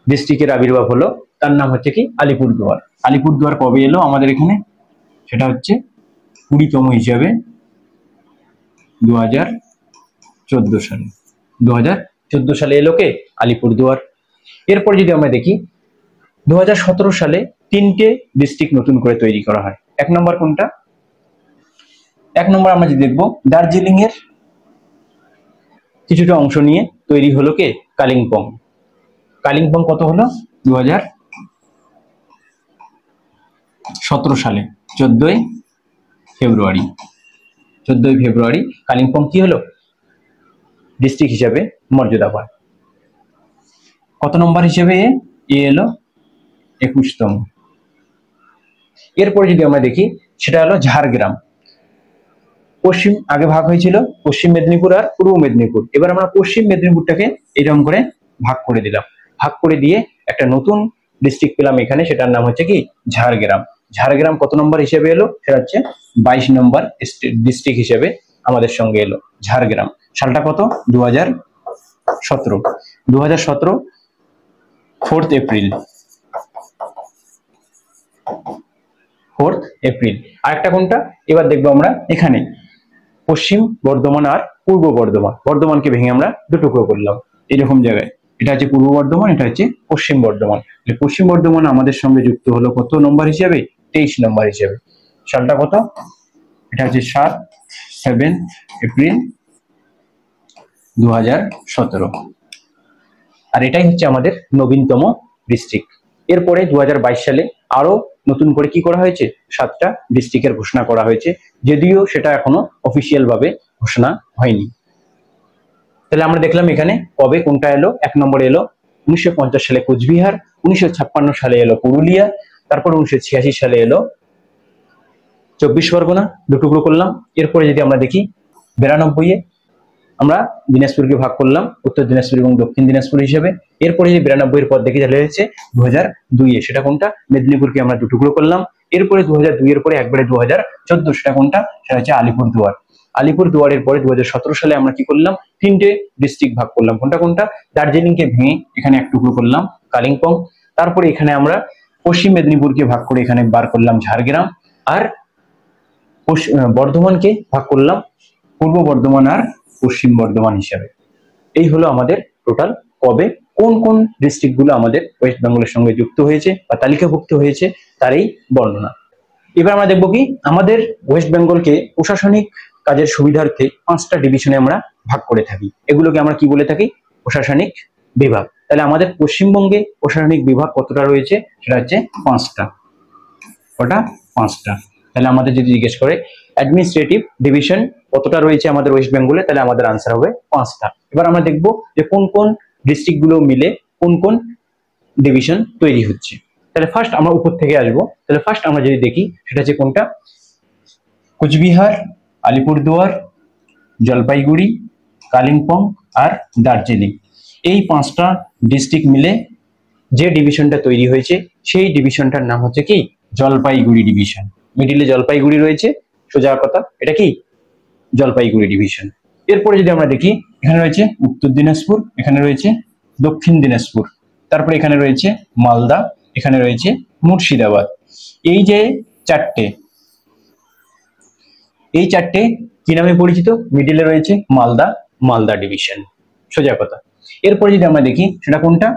A: ডিস্ট্রিক্টের আবির্ভাব হলো, তার নাম হচ্ছে কি? আলিপুরদুয়ার। আলিপুরদুয়ার কবে এলো আমাদের এখানে? সেটা হচ্ছে 20তম হিসাবে 2014 সালে। 2014 সালে এলো কে? আলিপুরদুয়ার। এরপর যদি আমরা দেখি 2017 সালে 3টে ডিস্ট্রিক্ট নতুন করে তৈরি করা হয়। এক নম্বর কোনটা? এক নম্বর আমরা যদি দেখবো দার্জিলিং এর কিছুটা অংশ নিয়ে তৈরি হলো কে? কালিম্পং। কালিম্পং কত হলো? 2017 সালে 14ই ফেব্রুয়ারি। 14ই ফেব্রুয়ারি কালিম্পং কি হলো? ডিস্ট্রিক্ট হিসাবে মর্যাদা পায়। কত নম্বর হিসেবে এ এলো? 21তম। এরপরে যদি আমরা দেখি সেটা হলো ঝাড়গ্রাম। পশ্চিম আগে ভাগ হয়েছিল পশ্চিম মেদিনীপুর আর পূর্ব মেদিনীপুর। এবার আমরা পশ্চিম মেদিনীপুরটাকে এরকম করে ভাগ করে দিলাম। ভাগ করে দিয়ে একটা নতুন ডিস্ট্রিক্ট পেলাম এখানে, সেটার নাম হচ্ছে কি? ঝাড়গ্রাম। ঝাড়গ্রাম কত নম্বর হিসেবে এলো? সেটা হচ্ছে 22 নম্বর ডিস্ট্রিক্ট হিসেবে আমাদের সঙ্গে এলো ঝাড়গ্রাম। সালটা কত? 2017। 2017 4 এপ্রিল। 4 এপ্রিল। আরেকটা কোনটা? এবার দেখবো আমরা এখানে পশ্চিম বর্ধমান আর পূর্ব বর্ধমান। বর্ধমানকে ভেঙে আমরা দুটুকরো করলাম এরকম জায়গায়। এটা হচ্ছে পূর্ব বর্ধমান, এটা হচ্ছে পশ্চিম বর্ধমান। পশ্চিম বর্ধমান আমাদের সঙ্গে যুক্ত হলো কত নম্বর হিসেবে? 23 নম্বর হিসেবে। সালটা কত? এটা হচ্ছে 7 এপ্রিল 2017। আর এটাই হচ্ছে আমাদের নবীনতম ডিস্ট্রিক্ট। এরপরে 2022 সালে আরো নতুন করে কি করা হয়েছে? 7টা ডিস্ট্রিক্টের ঘোষণা করা হয়েছে, যদিও সেটা এখনো অফিসিয়াল ভাবে ঘোষণা হয়নি। তাহলে আমরা দেখলাম এখানে কবে কোনটা এলো। এক নম্বরে এলো 1950 সালে কোচবিহার, 1956 সালে এলো পুরুলিয়া, তারপর 1986 সালে এলো 24 পরগনা, দুটুকরো করলাম। এরপরে যদি আমরা দেখি 92-এ আমরা দিনাজপুরকে ভাগ করলাম উত্তর দিনাজপুর এবং দক্ষিণ দিনাজপুর হিসেবে। এরপরে যদি 92-এর পর দেখি তাহলে হচ্ছে 2002-এ, সেটা কোনটা? মেদিনীপুরকে আমরা দুটুকরো করলাম। এরপরে 2002-এর পরে একবারে 2014, সেটা কোনটা? সেটা হচ্ছে আলিপুরদুয়ার। আলিপুরদুয়ারের পরে 2017 সালে আমরা কি করলাম? 3টে ডিস্ট্রিক্ট ভাগ করলাম। কোনটা কোনটা? দার্জিলিংকে ভেঙে এখানে এক টুকরো করলাম কালিম্পং। তারপরে এখানে আমরা পশ্চিম মেদিনীপুরকে ভাগ করে এখানে বার করলাম ঝাড়গ্রাম, আর বর্ধমানকে ভাগ করলাম পূর্ব বর্ধমান আর পশ্চিম বর্ধমান হিসাবে। এই হলো আমাদের টোটাল কবে কোন কোন ডিস্ট্রিক্ট গুলো আমাদের ওয়েস্ট বেঙ্গলের সঙ্গে যুক্ত হয়েছে বা তালিকাভুক্ত হয়েছে তার এই বর্ণনা। এবার আমরা দেখবো কি আমাদের ওয়েস্ট বেঙ্গলকে প্রশাসনিক কাজের সুবিধার্থে 5টা ডিভিশনে আমরা ভাগ করে থাকি। এগুলোকে আমরা কি বলে থাকি? প্রশাসনিক বিভাগ। তাহলে আমাদের পশ্চিমবঙ্গে প্রশাসনিক বিভাগ কতটা রয়েছে? সেটা হচ্ছে 5টা। ওটা 5টা। তাহলে আমাদের যদি জিজ্ঞেস করে অ্যাডমিনিস্ট্রেটিভ ডিভিশন কতটা রয়েছে আমাদের ওয়েস্ট বেঙ্গলে, তাহলে আমাদের আনসার হবে 5টা। এবার আমরা দেখবো যে কোন কোন ডিস্ট্রিক্ট গুলো মিলে কোন কোন ডিভিশন তৈরি হচ্ছে। তাহলে ফার্স্ট আমরা উপর থেকে আসবো। তাহলে ফার্স্ট আমরা যদি দেখি সেটা হচ্ছে কোনটা? কোচবিহার, আলিপুরদুয়ার, জলপাইগুড়ি, কালিম্পং আর দার্জিলিং। এই 5টা ডিস্ট্রিক্ট মিলে যে ডিভিশনটা তৈরি হয়েছে সেই ডিভিশনটার নাম হচ্ছে কি? জলপাইগুড়ি ডিভিশন। মিডিলে জলপাইগুড়ি রয়েছে, সোজা কথা এটা কি? জলপাইগুড়ি ডিভিশন। এরপরে যদি আমরা দেখি এখানে রয়েছে উত্তর দিনাজপুর, এখানে রয়েছে দক্ষিণ দিনাজপুর, তারপরে এখানে রয়েছে মালদা, এখানে রয়েছে মুর্শিদাবাদ। এই যে চারটে, এই চারটে কি নামে পরিচিত? মিডিলে রয়েছে মালদা, মালদা ডিভিশন, সোজা কথা। এরপরে যদি আমরা দেখি সেটা কোনটা?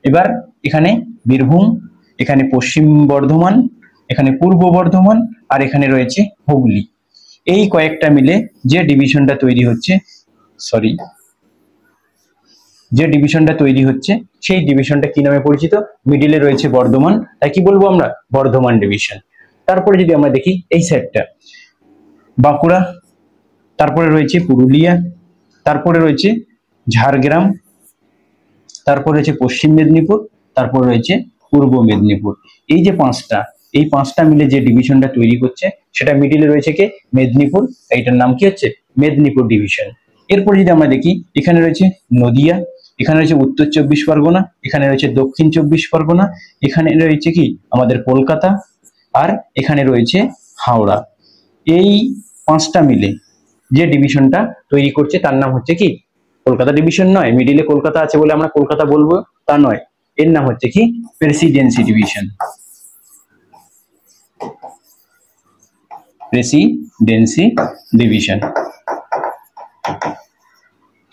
A: এবার এখানে বীরভূম, এখানে পশ্চিম বর্ধমান, এখানে পূর্ব বর্ধমান আর এখানে রয়েছে হুগলি। এই কয়েকটা মিলে যে ডিভিশনটা তৈরি হচ্ছে, সরি যে ডিভিশনটা তৈরি হচ্ছে সেই ডিভিশনটা কি নামে পরিচিত? মিডিলে রয়েছে বর্ধমান, তাই কি বলবো আমরা? বর্ধমান ডিভিশন। তারপরে যদি আমরা দেখি এই সাইডটা বাঁকুড়া, তারপরে রয়েছে পুরুলিয়া, তারপরে রয়েছে ঝাড়গ্রাম, তারপরে রয়েছে পশ্চিম মেদিনীপুর, তারপরে রয়েছে পূর্ব মেদিনীপুর। এই যে পাঁচটা, এই পাঁচটা মিলে যে ডিভিশনটা তৈরি করছে সেটা মিডিলে রয়েছে কে? মেদিনীপুর। এইটার নাম কি হচ্ছে? মেদিনীপুর ডিভিশন। এরপর যদি আমরা দেখি এখানে রয়েছে নদিয়া, এখানে রয়েছে উত্তর 24 পরগনা, এখানে রয়েছে দক্ষিণ 24 পরগনা, এখানে রয়েছে কি আমাদের কলকাতা, আর এখানে রয়েছে হাওড়া। এই পাঁচটা মিলে যে ডিভিশনটা তৈরি করছে তার নাম হচ্ছে কি? কলকাতা ডিভিশন নয়, মিডিলে কলকাতা আছে বলে আমরা কলকাতা বলবো তা নয়, এর নাম হচ্ছে কি? Presidency division. Presidency division.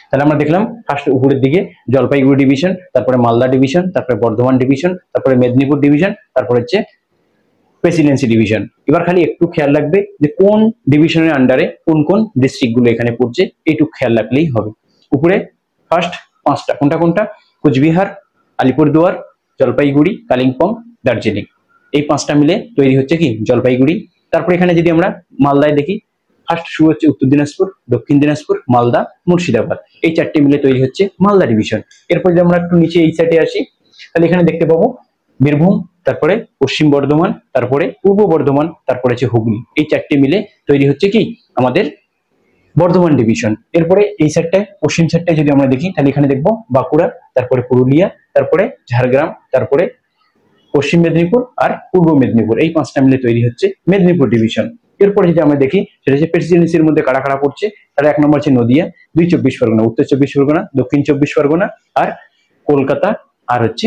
A: তাহলে আমরা দেখলাম ফার্স্ট উপরের দিকে জলপাইগুড়ি ডিভিশন, তারপরে মালদা ডিভিশন, তারপরে বর্ধমান ডিভিশন, তারপরে মেদিনীপুর ডিভিশন, তারপরে হচ্ছে প্রেসিডেন্সি ডিভিশন। এবার খালি একটু খেয়াল রাখবে যে কোন ডিভিশনের আন্ডারে কোন কোন ডিস্ট্রিক্ট গুলো এখানে পড়ছে, এইটুকু খেয়াল রাখলেই হবে। উপরে ফার্স্ট পাঁচটা কোনটা কোনটা? কোচবিহার, আলিপুরদুয়ার, জলপাইগুড়ি, কালিম্পং, দার্জিলিং। এই পাঁচটা মিলে তৈরি হচ্ছে কি? জলপাইগুড়ি। তারপর এখানে যদি আমরা মালদায় দেখি, ফার্স্ট শুরু হচ্ছে উত্তর দিনাজপুর, দক্ষিণ দিনাজপুর, মালদা, মুর্শিদাবাদ। এই চারটি মিলে তৈরি হচ্ছে মালদা ডিভিশন। এরপর যদি আমরা একটু নিচে এই সাইডে আসি, তাহলে এখানে দেখতে পাবো বীরভূম, তারপরে পশ্চিম বর্ধমান, তারপরে পূর্ব বর্ধমান, তারপরে হচ্ছে হুগলি। এই চারটি মিলে তৈরি হচ্ছে কি? আমাদের বর্ধমান ডিভিশন। এরপরে এই সাইডটায় পশ্চিম সাইডটায় যদি আমরা দেখি, তাহলে এখানে দেখবো বাঁকুড়া, তারপরে পুরুলিয়া, তারপরে ঝাড়গ্রাম, তারপরে পশ্চিম মেদিনীপুর আর পূর্ব মেদিনীপুর। এই পাঁচটা মিলে তৈরি হচ্ছে মেদিনীপুর ডিভিশন। এরপরে যদি আমরা দেখি সেটা হচ্ছে প্রেসিডেন্সির মধ্যে কারা কারা পড়ছে, তাহলে এক নম্বর হচ্ছে নদিয়া, 2 24 পরগনা, উত্তর 24 পরগনা, দক্ষিণ 24 পরগনা আর কলকাতা আর হচ্ছে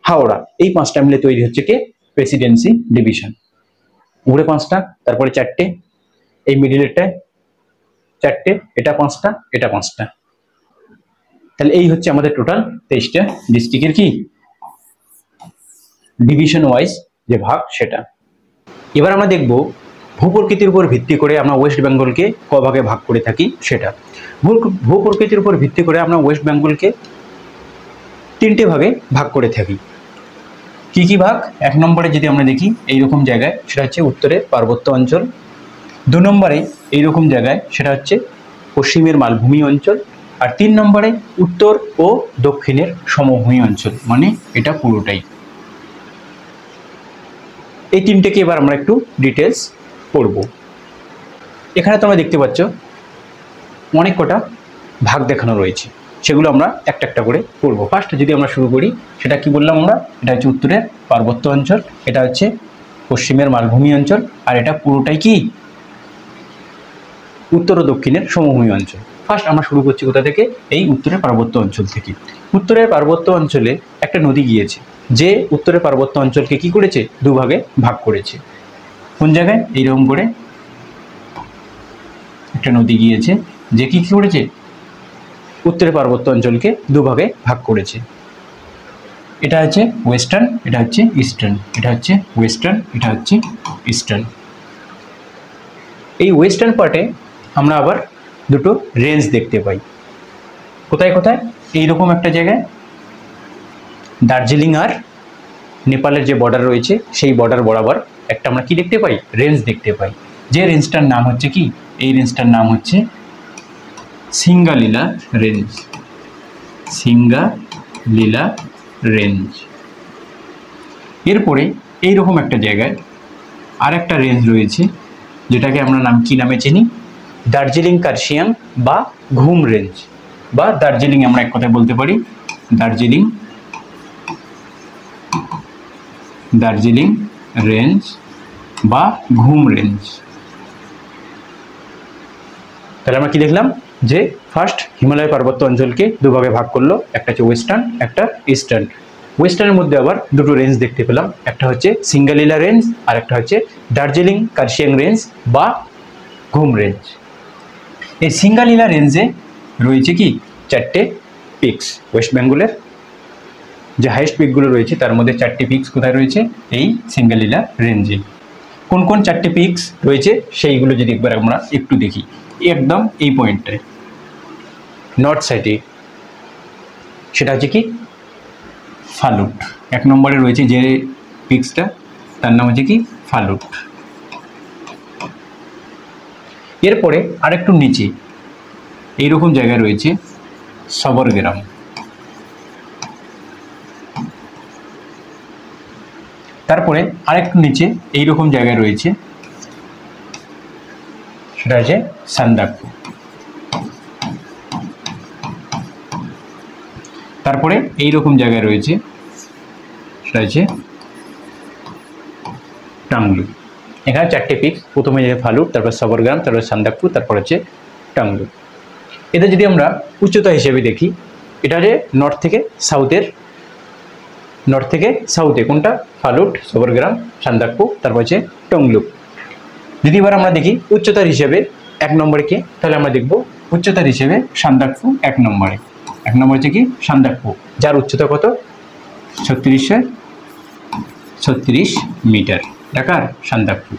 A: হাওড়া। এই পাঁচটা মিলে তৈরি হচ্ছে কে? Presidency division. উপরে পাঁচটা, তারপরে চারটে, এই মিডিলেরটায় চারটে, এটা পাঁচটা, এটা পাঁচটা। তাহলে এই হচ্ছে আমাদের টোটাল 23টা ডিস্ট্রিক্টের কি ডিভিশন ওয়াইজ যে ভাগ সেটা। এবার আমরা দেখব ভূপ্রকৃতির উপর ভিত্তি করে আমরা ওয়েস্ট বেঙ্গলকে ক ভাগে ভাগ করে থাকি সেটা। ভূপ্রকৃতির উপর ভিত্তি করে আমরা ওয়েস্ট বেঙ্গলকে 3টে ভাগে ভাগ করে থাকি। কি কি ভাগ? এক নম্বরে যদি আমরা দেখি এইরকম জায়গায়, সেটা হচ্ছে উত্তরের পার্বত্য অঞ্চল। 2 নম্বরে এইরকম জায়গায়, সেটা হচ্ছে পশ্চিমের মালভূমি অঞ্চল। আর 3 নম্বরে উত্তর ও দক্ষিণের সমভূমি অঞ্চল, মানে এটা পুরোটাই। এই 3টেকে এবার আমরা একটু ডিটেলস পড়ব। এখানে তোমরা দেখতে পাচ্ছ অনেক কটা ভাগ দেখানো রয়েছে, সেগুলো আমরা একটা একটা করে পড়ব। ফার্স্ট যদি আমরা শুরু করি, সেটা কি বললাম আমরা? এটা হচ্ছে উত্তরের পার্বত্য অঞ্চল, এটা হচ্ছে পশ্চিমের মালভূমি অঞ্চল, আর এটা পুরোটাই কি? উত্তর ও দক্ষিণের সমভূমি অঞ্চল। ফার্স্ট আমরা শুরু করছি কোথা থেকে? এই উত্তরের পার্বত্য অঞ্চল থেকে। উত্তরের পার্বত্য অঞ্চলে একটা নদী গিয়েছে, যে উত্তরের পার্বত্য অঞ্চলকে কি করেছে? 2 ভাগে ভাগ করেছে। কোন জায়গায়? এইরকম করে একটা নদী গিয়েছে, যে কি করেছে? উত্তরের পার্বত্য অঞ্চলকে 2 ভাগে ভাগ করেছে। এটা হচ্ছে ওয়েস্টার্ন, এটা হচ্ছে ইস্টার্ন, এটা হচ্ছে ওয়েস্টার্ন, এটা হচ্ছে ইস্টার্ন। এই ওয়েস্টার্ন পার্টে আমরা আবার 2টো রেঞ্জ দেখতে পাই। কোথায় কোথায়? এইরকম একটা জায়গায় দার্জিলিং আর নেপালের যে বর্ডার রয়েছে সেই বর্ডার বরাবর একটা আমরা কি দেখতে পাই? রেঞ্জ দেখতে পাই। যে রেঞ্জটার নাম হচ্ছে কি? এই রেঞ্জটার নাম হচ্ছে সিঙ্গালীলা রেঞ্জ। সিঙ্গালীলা রেঞ্জ। এরপরে এইরকম একটা জায়গায় আর একটা রেঞ্জ রয়েছে, যেটাকে আমরা কি নামে চিনি? দার্জিলিং কার্শিয়াং বা ঘুম রেঞ্জ, বা দার্জিলিং আমরা এক কথায় বলতে পারি দার্জিলিং রেঞ্জ বা ঘুম রেঞ্জ। তাহলে আমরা কি দেখলাম? যে ফার্স্ট হিমালয় পার্বত্য অঞ্চলকে 2 ভাগে ভাগ করলো, একটা হচ্ছে ওয়েস্টার্ন, একটা ইস্টার্ন। ওয়েস্টার্নের মধ্যে আবার 2টো রেঞ্জ দেখতে পেলাম, একটা হচ্ছে সিঙ্গালীলা রেঞ্জ আর একটা হচ্ছে দার্জিলিং কার্শিয়াং রেঞ্জ বা ঘুম রেঞ্জ। এই সিঙ্গালীলা রেঞ্জে রয়েছে কি? 4টে পিকস। ওয়েস্ট বেঙ্গলের যে হাইস্ট পিকগুলো রয়েছে তার মধ্যে 4টে পিকস কোথায় রয়েছে? এই সিঙ্গালীলা রেঞ্জে। কোন কোন 4টে পিকস রয়েছে সেইগুলো যদি একবার আমরা একটু দেখি। একদম এই পয়েন্টটায় নর্থ সাইডে সেটা হচ্ছে কি ফালুট। 1 নম্বরে রয়েছে যে পিক্সটা তার নাম হচ্ছে কি ফালুট। এরপরে আরেকটু নিচে এইরকম জায়গায় রয়েছে সবরগ্রাম। তারপরে আরেকটু নিচে এইরকম জায়গায় রয়েছে সেটা হচ্ছে সান্দাকফু। তারপরে এইরকম জায়গায় রয়েছে সেটা হচ্ছে টাংলু। এখানে 4টে পিক, প্রথমে যে ফালুট, তারপর সবরগ্রাম, তারপর সান্দাকফু, তারপর হচ্ছে টাংলু। এদের যদি আমরা উচ্চতা হিসেবে দেখি, এটা যে নর্থ থেকে সাউথে কোনটা ফালুট, সবরগ্রাম, সান্দাকফু, তারপর হচ্ছে টংলুক। যদি এবার আমরা দেখি উচ্চতার হিসেবে 1 নম্বরে কে, তাহলে আমরা দেখব উচ্চতার হিসেবে সান্দাকফু 1 নম্বরে। 1 নম্বর হচ্ছে কি সান্দাকফু, যার উচ্চতা কত 3636 মিটার, ঢাকার সান্দাকফু।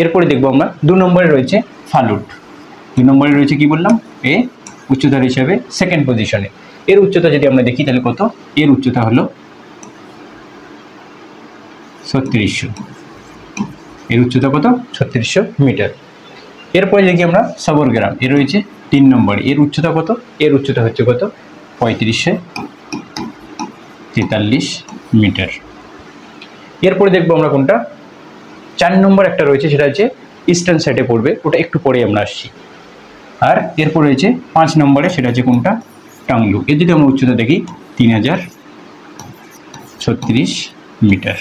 A: এরপরে দেখবো আমরা 2 নম্বরে রয়েছে ফালুট। 2 নম্বরে রয়েছে কি বললাম, এ উচ্চতার হিসাবে 2nd পজিশনে। এর উচ্চতা যদি আমরা দেখি তাহলে কত, এর উচ্চতা হলো 3600। এর উচ্চতা কত 3600 মিটার। এরপরে দেখি আমরা সবরগ্রাম, এর রয়েছে 3 নম্বরে। এর উচ্চতা কত, এর উচ্চতা হচ্ছে কত 3543 মিটার। এরপরে দেখবো আমরা কোনটা 4 নম্বর একটা রয়েছে, সেটা হচ্ছে ইস্টার্ন সাইডে পড়বে, ওটা একটু পরে আমরা আসছি। আর এরপর রয়েছে 5 নম্বরে, সেটা হচ্ছে কোনটা টাংলু। এর যদি আমরা উচ্চতা দেখি 3036 মিটার।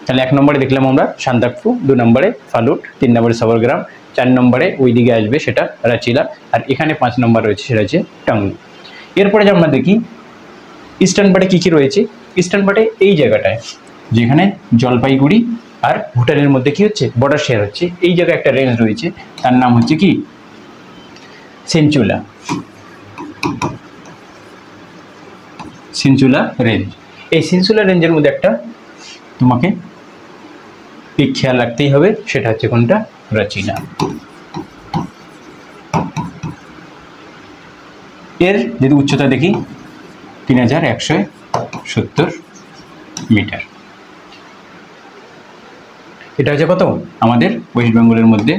A: তাহলে 1 নম্বরে দেখলাম আমরা সান্দাকফু, 2 নম্বরে ফালুট, 3 নম্বরে সবরগ্রাম, 4 নম্বরে ওইদিকে আসবে সেটা রাচিলা, আর এখানে 5 নম্বর রয়েছে সেটা হচ্ছে টাংলু। এরপরে যে আমরা দেখি ইস্টার্ন পার্টে কী কী রয়েছে। ইস্টার্ন পার্টে এই জায়গাটায় যেখানে জলপাইগুড়ি আর ভুটানের মধ্যে কি হচ্ছে বর্ডার শেয়ার হচ্ছে, এই জায়গায় একটা রেঞ্জ রয়েছে, তার নাম হচ্ছে কি সিনচুলা রেঞ্জ। এই সিনচুলা রেঞ্জের মধ্যে একটা তোমাকে পিক খেয়াল রাখতেই হবে, সেটা হচ্ছে কোনটা রাচিনা। এর যদি উচ্চতা দেখি 3170 মিটার। এটা হচ্ছে কত আমাদের ওয়েস্ট বেঙ্গলের মধ্যে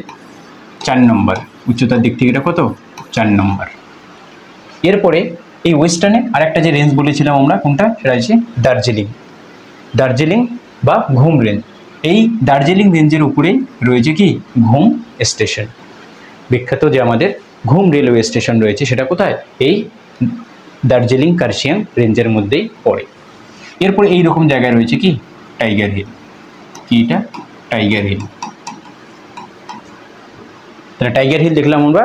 A: 4 নম্বর উচ্চতার দিক থেকে, এটা কত 4 নম্বর। এরপরে এই ওয়েস্টার্নে আরেকটা যে রেঞ্জ বলেছিলাম আমরা কোনটা, সেটা হচ্ছে দার্জিলিং বা ঘুম রেঞ্জ। এই দার্জিলিং রেঞ্জের উপরেই রয়েছে কি ঘুম স্টেশন, বিখ্যাত যে আমাদের ঘুম রেলওয়ে স্টেশন রয়েছে, সেটা কোথায় এই দার্জিলিং কার্শিয়াং রেঞ্জের মধ্যেই পড়ে। এরপরে এইরকম জায়গায় রয়েছে কি টাইগার হিল। কি এটা টাইগার হিল। তাহলে টাইগার হিল দেখলাম আমরা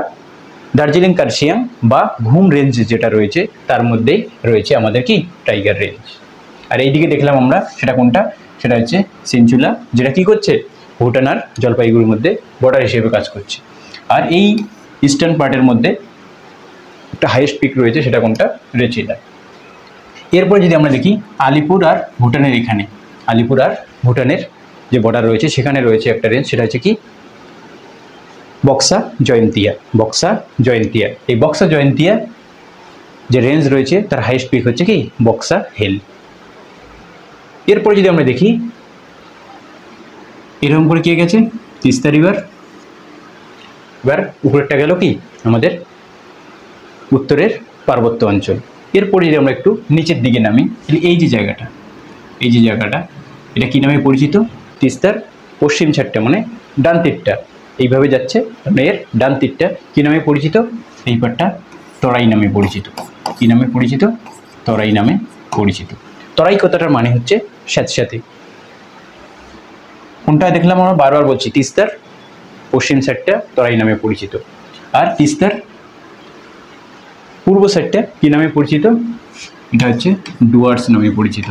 A: দার্জিলিং কার্শিয়াং বা ঘুম রেঞ্জ যেটা রয়েছে তার মধ্যেই রয়েছে আমাদের কি টাইগার রেঞ্জ। আর এইদিকে দেখলাম আমরা সেটা কোনটা, সেটা হচ্ছে সিনচুলা, যেটা কি করছে ভুটান আর জলপাইগুড়ির মধ্যে বর্ডার হিসেবে কাজ করছে। আর এই ইস্টার্ন পার্টের মধ্যে একটা হাইয়েস্ট পিক রয়েছে, সেটা কোনটা রেচিলা। এরপরে যদি আমরা দেখি আলিপুর আর ভুটানের, এখানে আলিপুর আর ভুটানের যে বর্ডার রয়েছে সেখানে রয়েছে একটা রেঞ্জ, সেটা হচ্ছে কি বক্সা জয়ন্তিয়া। এই বক্সা জয়ন্তিয়া যে রেঞ্জ রয়েছে তার হাইয়েস্ট পিক হচ্ছে কি বক্সা হিল। এরপরে যদি আমরা দেখি এরকম করে কে গেছে তিস্তা রিভার। এবার উপরেরটা গেল কি আমাদের উত্তরের পার্বত্য অঞ্চল। এরপরে যদি আমরা একটু নিচের দিকে নামি, এই যে জায়গাটা এটা কি নামে পরিচিত, তিস্তার পশ্চিম ছাড়টা মানে ডান তীরটা এইভাবে যাচ্ছে, মানে এর ডান তীরটা কি নামে পরিচিত, এই পাটটা তরাই নামে পরিচিত। কি নামে পরিচিত, তরাই নামে পরিচিত। তরাই কথাটার মানে হচ্ছে স্যাঁতস্যাঁতে। কোনটা দেখলাম আমরা বারবার বলছি, তিস্তার পশ্চিম সাইডটা তরাই নামে পরিচিত, আর তিস্তার পূর্ব সাইডটা কি নামে পরিচিত, এটা হচ্ছে ডুয়ার্স নামে পরিচিত।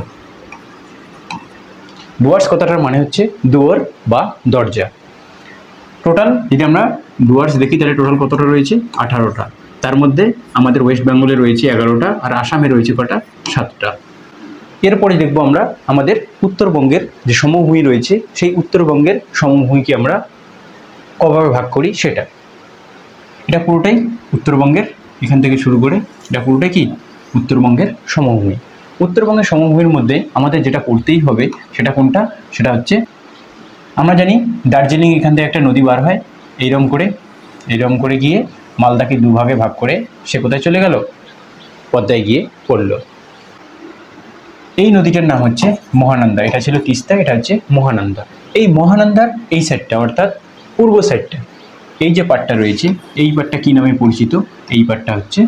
A: ডুয়ার্স কথাটার মানে হচ্ছে দুয়ার বা দরজা। টোটাল যদি আমরা ডুয়ার্স দেখি তাহলে টোটাল কতটা রয়েছে 18টা, তার মধ্যে আমাদের ওয়েস্ট বেঙ্গলে রয়েছে 11টা আর আসামে রয়েছে কটা 7টা। এরপরে দেখবো আমরা আমাদের উত্তরবঙ্গের যে সমভূমি রয়েছে সেই উত্তরবঙ্গের সমভূমিকে আমরা কভাবে ভাগ করি সেটা। এটা পুরোটাই উত্তরবঙ্গের, এখান থেকে শুরু করে এটা পুরোটাই কি উত্তরবঙ্গের সমভূমি। উত্তরবঙ্গের সমভূমির মধ্যে আমাদের যেটা পড়তেই হবে সেটা কোনটা, সেটা হচ্ছে আমরা জানি দার্জিলিং এখান থেকে একটা নদী বার হয় এইরকম করে গিয়ে মালদাকে দুভাগে ভাগ করে সে কোথায় চলে গেল, পদ্মায় গিয়ে পড়ল। এই নদীটার নাম হচ্ছে মহানন্দা। এটা ছিল তিস্তা, এটা হচ্ছে মহানন্দা। এই মহানন্দার এই সাইডটা অর্থাৎ পূর্ব সাইডটা, এই যে পাটটা রয়েছে এই পাটটা কি নামে পরিচিত, এই পাটটা হচ্ছে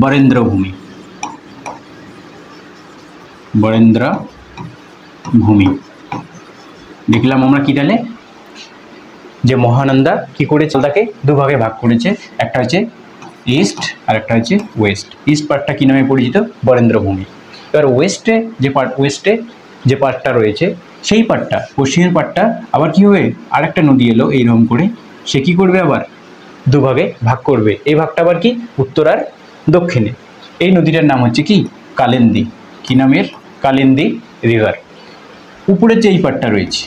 A: বরেন্দ্র ভূমি। বরেন্দ্র ভূমি দেখলাম আমরা কি তাহলে, যে মহানন্দা কি করেছে তাকে দুভাগে ভাগ করেছে, একটা হচ্ছে ইস্ট আর একটা হচ্ছে ওয়েস্ট। ইস্ট পার্টটা কি নামে পরিচিত, বরেন্দ্র ভূমি। এবার ওয়েস্টে যে পার্টটা রয়েছে সেই পার্টটা, পশ্চিমের পার্টটা আবার কি হবে, আরেকটা নদী এলো এইরকম করে, সে কি করবে আবার দুভাগে ভাগ করবে। এই ভাগটা আবার কি উত্তর আর দক্ষিণে। এই নদীটার নাম হচ্ছে কি কালিন্দী। কি নামের, কালিন্দী রিভার। উপরের যে এই পার্টটা রয়েছে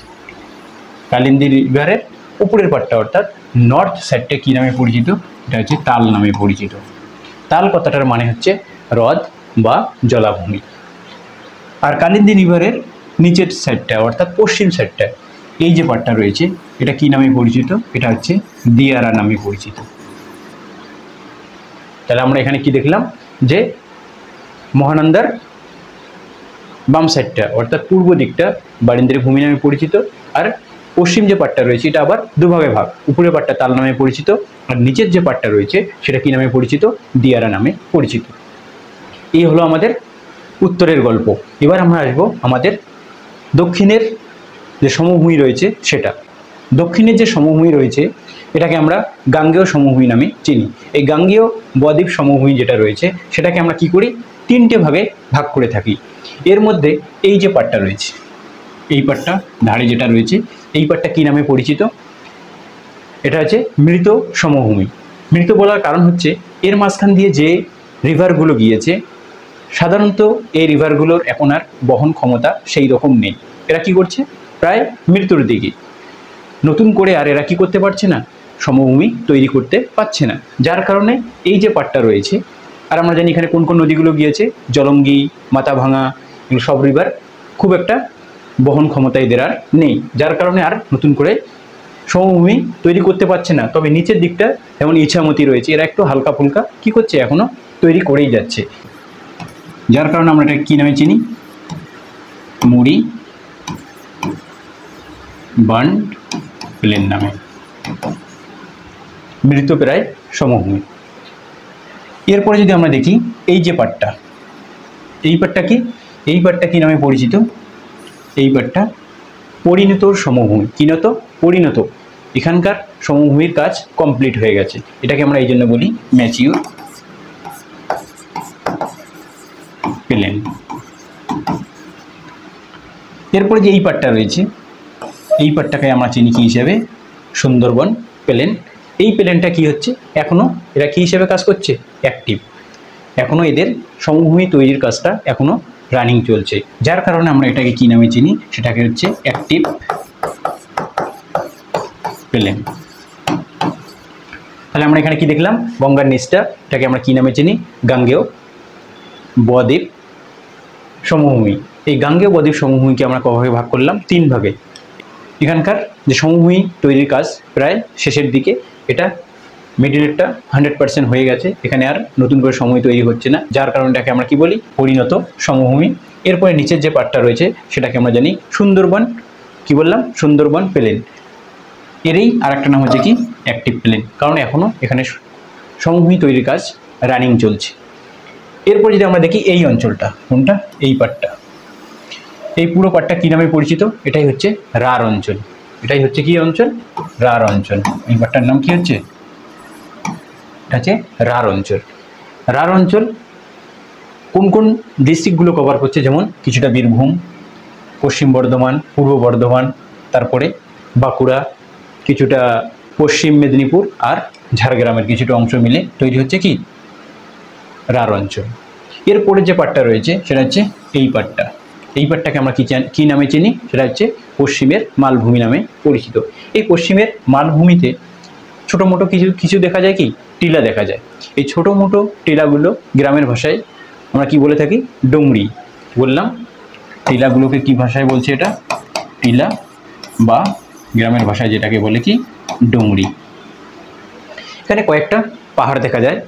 A: কালিন্দী রিভারের উপরের পার্টটা অর্থাৎ নর্থ সাইডটা কি নামে পরিচিত, এটা হচ্ছে তাল নামে পরিচিত। তাল কথাটার মানে হচ্ছে হ্রদ বা জলাভূমি। আর কালিন্দী রিভারের নিচের সাইডটা অর্থাৎ পশ্চিম সাইডটা এই যে পার্টটা রয়েছে এটা কি নামে পরিচিত, এটা হচ্ছে দিয়ারা নামে পরিচিত। তাহলে আমরা এখানে কি দেখলাম, যে মহানন্দার বাম সাইডটা অর্থাৎ পূর্ব দিকটা বরেন্দ্র ভূমি নামে পরিচিত, আর পশ্চিম যে পাটটা রয়েছে এটা আবার দুভাগে ভাগ, উপরের পাটটা তাল নামে পরিচিত আর নিচের যে পাটটা রয়েছে সেটা কি নামে পরিচিত, দিয়ারা নামে পরিচিত। এই হলো আমাদের উত্তরের গল্প। এবার আমরা আসবো আমাদের দক্ষিণের যে সমভূমি রয়েছে সেটা। দক্ষিণের যে সমভূমি রয়েছে এটাকে আমরা গাঙ্গেয় সমভূমি নামে চিনি। এই গাঙ্গেয় বদ্বীপ সমভূমি যেটা রয়েছে সেটাকে আমরা কি করি, তিনটে ভাগে ভাগ করে থাকি। এর মধ্যে এই যে পাটটা রয়েছে, এই পাটটা ধারে যেটা রয়েছে এই পাটটা কি নামে পরিচিত, এটা হচ্ছে মৃত সমভূমি। মৃত বলার কারণ হচ্ছে এর মাঝখান দিয়ে যে রিভারগুলো গিয়েছে সাধারণত এই রিভারগুলোর এখন আর বহন ক্ষমতা সেই রকম নেই। এরা কি করছে, প্রায় মৃত্যুর দিকে। নতুন করে আর এরা কি করতে পারছে না, সমভূমি তৈরি করতে পারছে না, যার কারণে এই যে পাটটা রয়েছে, আর আমরা জানি এখানে কোন কোন নদীগুলো গিয়েছে, জলঙ্গি, মাথাভাঙা, এগুলো সব রিভার খুব একটা বহন ক্ষমতা এদের আর নেই, যার কারণে আর নতুন করে সমভূমি তৈরি করতে পারছে না। তবে নিচের দিকটা যেমন ইছামতি রয়েছে এরা একটু হালকা ফুলকা কি করছে, এখনো তৈরি করেই যাচ্ছে, যার কারণে আমরা এটা কি নামে চিনি, মুড়ি বান্ড প্লেন নামে, মৃতপ্রায় সমভূমি। এরপরে যদি আমরা দেখি এই যে পাটটা, এই পাটটা কি, এই পাটটা কি নামে পরিচিত, এই পাটটা পরিণত সমভূমি। কিনত, পরিণত, এখানকার সমভূমির কাজ কমপ্লিট হয়ে গেছে, এটাকে আমরা এই জন্য বলি ম্যাচিউর প্লেন। এরপরে যে এই পাটটা রয়েছে এই পাটটাকে আমরা চিনি কি হিসেবে, সুন্দরবন প্লেন। এই প্লেনটা কি হচ্ছে, এখনো এরা কি হিসেবে কাজ করছে, অ্যাক্টিভ, এখনো এদের সমভূমি তৈরির কাজটা এখনো রানিং চলছে, যার কারণে আমরা এটাকে কি নামে চিনি, সেটাকে হচ্ছে অ্যাক্টিভ প্লেন। তাহলে আমরা এখানে কি দেখলাম, গঙ্গার নিচটা এটাকে আমরা কি নামে চিনি, গাঙ্গেয় বদ্বীপ সমভূমি। এই গাঙ্গেয় বদ্বীপ সমভূমিকে আমরা কভাবে ভাগ করলাম, তিন ভাগে। এখানকার যে সমভূমি তৈরির কাজ প্রায় শেষের দিকে, এটা মিডিলেরটা 100% হয়ে গেছে, এখানে আর নতুন করে সমভূমি তৈরি হচ্ছে না, যার কারণে এটাকে আমরা কি বলি, পরিণত সমভূমি। এরপরে নিচের যে পার্টটা রয়েছে সেটাকে আমরা জানি সুন্দরবন, কি বললাম, সুন্দরবন প্লেন। এরই আরেকটা নাম হচ্ছে কি অ্যাক্টিভ প্লেন, কারণ এখনো এখানে সমভূমি তৈরির কাজ রানিং চলছে। এরপর যদি আমরা দেখি এই অঞ্চলটা কোনটা, এই পার্টটা, এই পুরো পার্টটা কি নামে পরিচিত, এটাই হচ্ছে রাঢ় অঞ্চল। এটাই হচ্ছে কি অঞ্চল, রাঢ় অঞ্চল। এই পার্টটার নাম কি হচ্ছে, এটা হচ্ছে রাঢ় অঞ্চল। রাঢ় অঞ্চল কোন কোন ডিস্ট্রিক্টগুলো কভার করছে, যেমন কিছুটা বীরভূম, পশ্চিম বর্ধমান, পূর্ব বর্ধমান, তারপরে বাঁকুড়া, কিছুটা পশ্চিম মেদিনীপুর আর ঝাড়গ্রামের কিছুটা অংশ মিলে তৈরি হচ্ছে কি রাঢ় অঞ্চল। এরপরে যে পার্টটা রয়েছে সেটা হচ্ছে এই পার্টটা। এই পার্টটাকে আমরা কি নামে চিনি, সেটা হচ্ছে পশ্চিমের মালভূমি নামে পরিচিত। এই পশ্চিমের মালভূমিতে ছোটো মোটো কিছু দেখা যায় কি টিলা দেখা যায়। এই ছোট মোটো টিলাগুলো গ্রামের ভাষায় আমরা কি বলে থাকি? ডুংরি। বললাম টিলাগুলোকে কি ভাষায় বলছে? এটা টিলা, বা গ্রামের ভাষায় যেটাকে বলে কি? ডুংরি। এখানে কয়েকটা পাহাড় দেখা যায়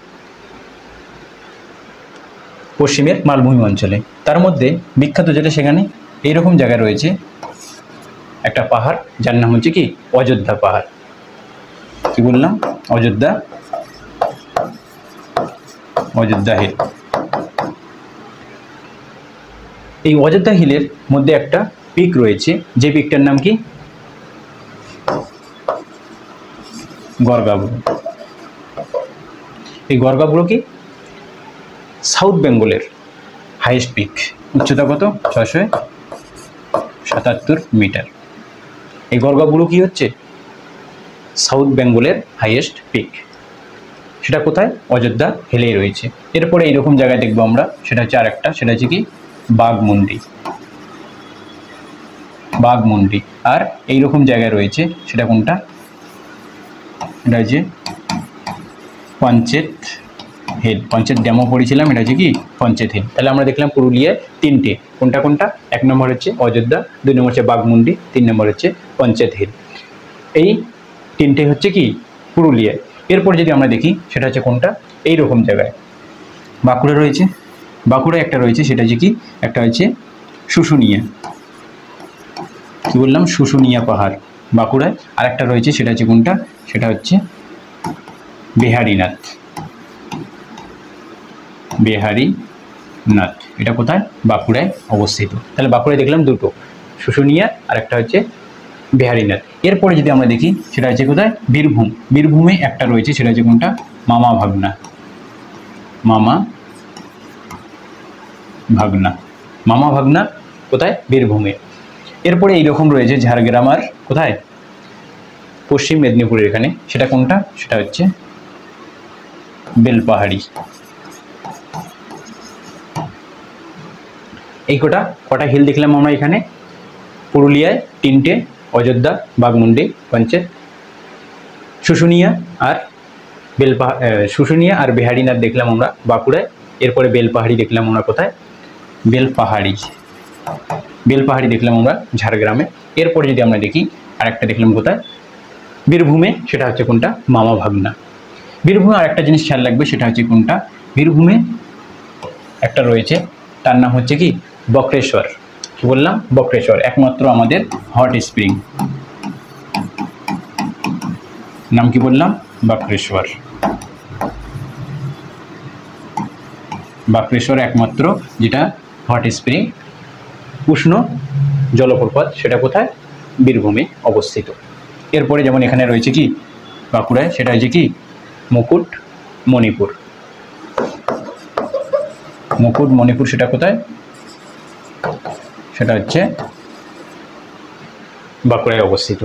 A: পশ্চিমের মালভূমি অঞ্চলে। তার মধ্যে বিখ্যাত যেটা, সেখানে এইরকম জায়গা রয়েছে একটা পাহাড়, যার নাম হচ্ছে কি? অযোধ্যা পাহাড়। কি বললাম? অযোধ্যা, অযোধ্যা হিল। এই অযোধ্যা হিলের মধ্যে একটা পিক রয়েছে, যে পিকটার নাম কি? গড়গাবুড়ো। এই গড়গাবুড়ো কি? সাউথ বেঙ্গলের হাইয়েস্ট পিক। উচ্চতা কত? 677 মিটার। এই গড়গাবুড়ো কি হচ্ছে? সাউথ বেঙ্গলের হাইয়েস্ট পিক। সেটা কোথায়? অযোধ্যা হিলেই রয়েছে। এরপরে এইরকম জায়গায় দেখবো আমরা, সেটা হচ্ছে আরেকটা, সেটা হচ্ছে কি? বাঘমুন্ডি। বাঘমুন্ডি। আর এইরকম জায়গায় রয়েছে, সেটা কোনটা? এটা হচ্ছে পঞ্চেত হিল। পঞ্চেত ড্যামও পড়েছিলাম, এটা হচ্ছে কি? পঞ্চেত হিল। তাহলে আমরা দেখলাম পুরুলিয়ায় তিনটে। কোনটা কোনটা? 1 নম্বর হচ্ছে অযোধ্যা, 2 নম্বর হচ্ছে বাঘমুন্ডি, 3 নম্বর হচ্ছে পঞ্চেত হিল। এই তিনটে হচ্ছে কি? পুরুলিয়ায়। এরপর যদি আমরা দেখি, সেটা হচ্ছে কোনটা? এইরকম জায়গায় বাঁকুড়া রয়েছে। বাঁকুড়ায় একটা রয়েছে, সেটা হচ্ছে কি? একটা হচ্ছে শুশুনিয়া। কি বললাম? শুশুনিয়া পাহাড় বাঁকুড়ায়। আর একটা রয়েছে, সেটা হচ্ছে কোনটা? সেটা হচ্ছে বিহারীনাথ। বিহারীনাথ এটা কোথায়? বাঁকুড়ায় অবস্থিত। তাহলে বাঁকুড়ায় দেখলাম দুটো, শুশুনিয়া আর একটা হচ্ছে বিহারীনাথ। এরপরে যদি আমরা দেখি, সেটা হচ্ছে কোথায়? বীরভূম। বীরভূমে একটা রয়েছে, সেটা হচ্ছে কোনটা? মামা ভাগনা। মামা ভাগনা। মামা ভাগনা কোথায়? বীরভূমে। এরপরে এইরকম রয়েছে ঝাড়গ্রাম, আর কোথায়? পশ্চিম মেদিনীপুরের এখানে। সেটা কোনটা? সেটা হচ্ছে বেলপাহাড়ি। এই কটা হিল দেখলাম আমরা এখানে পুরুলিয়ায়? তিনটে, অযোধ্যা, বাঘমুন্ডি, পঞ্চেত। শুশুনিয়া আর শুশুনিয়া আর বিহারীনাথ দেখলাম আমরা বাঁকুড়ায়। এরপরে বেলপাহাড়ি দেখলাম আমরা কোথায়? বেলপাহাড়ি। বেলপাহাড়ি দেখলাম আমরা ঝাড়গ্রামে। এরপরে যদি আমরা দেখি, আরেকটা দেখলাম কোথায়? বীরভূমে। সেটা হচ্ছে কোনটা? মামা ভাগনা। বীরভূমে আরেকটা জিনিস খেয়াল রাখবে, সেটা হচ্ছে কোনটা? বীরভূমে একটা রয়েছে, তার নাম হচ্ছে কি? বক্রেশ্বর। কি বললাম? বক্রেশ্বর। একমাত্র আমাদের হট স্প্রিং। নাম কি বললাম? বক্রেশ্বর। বক্রেশ্বর একমাত্র যেটা হট স্প্রিং, উষ্ণ জলপ্রপাত, সেটা কোথায়? বীরভূমে অবস্থিত। এরপরে যেমন এখানে রয়েছে কি? বাঁকুড়ায়, সেটা হচ্ছে কি? মুকুটমণিপুর। মুকুটমণিপুর সেটা কোথায়? সেটা হচ্ছে বাঁকুড়ায় অবস্থিত।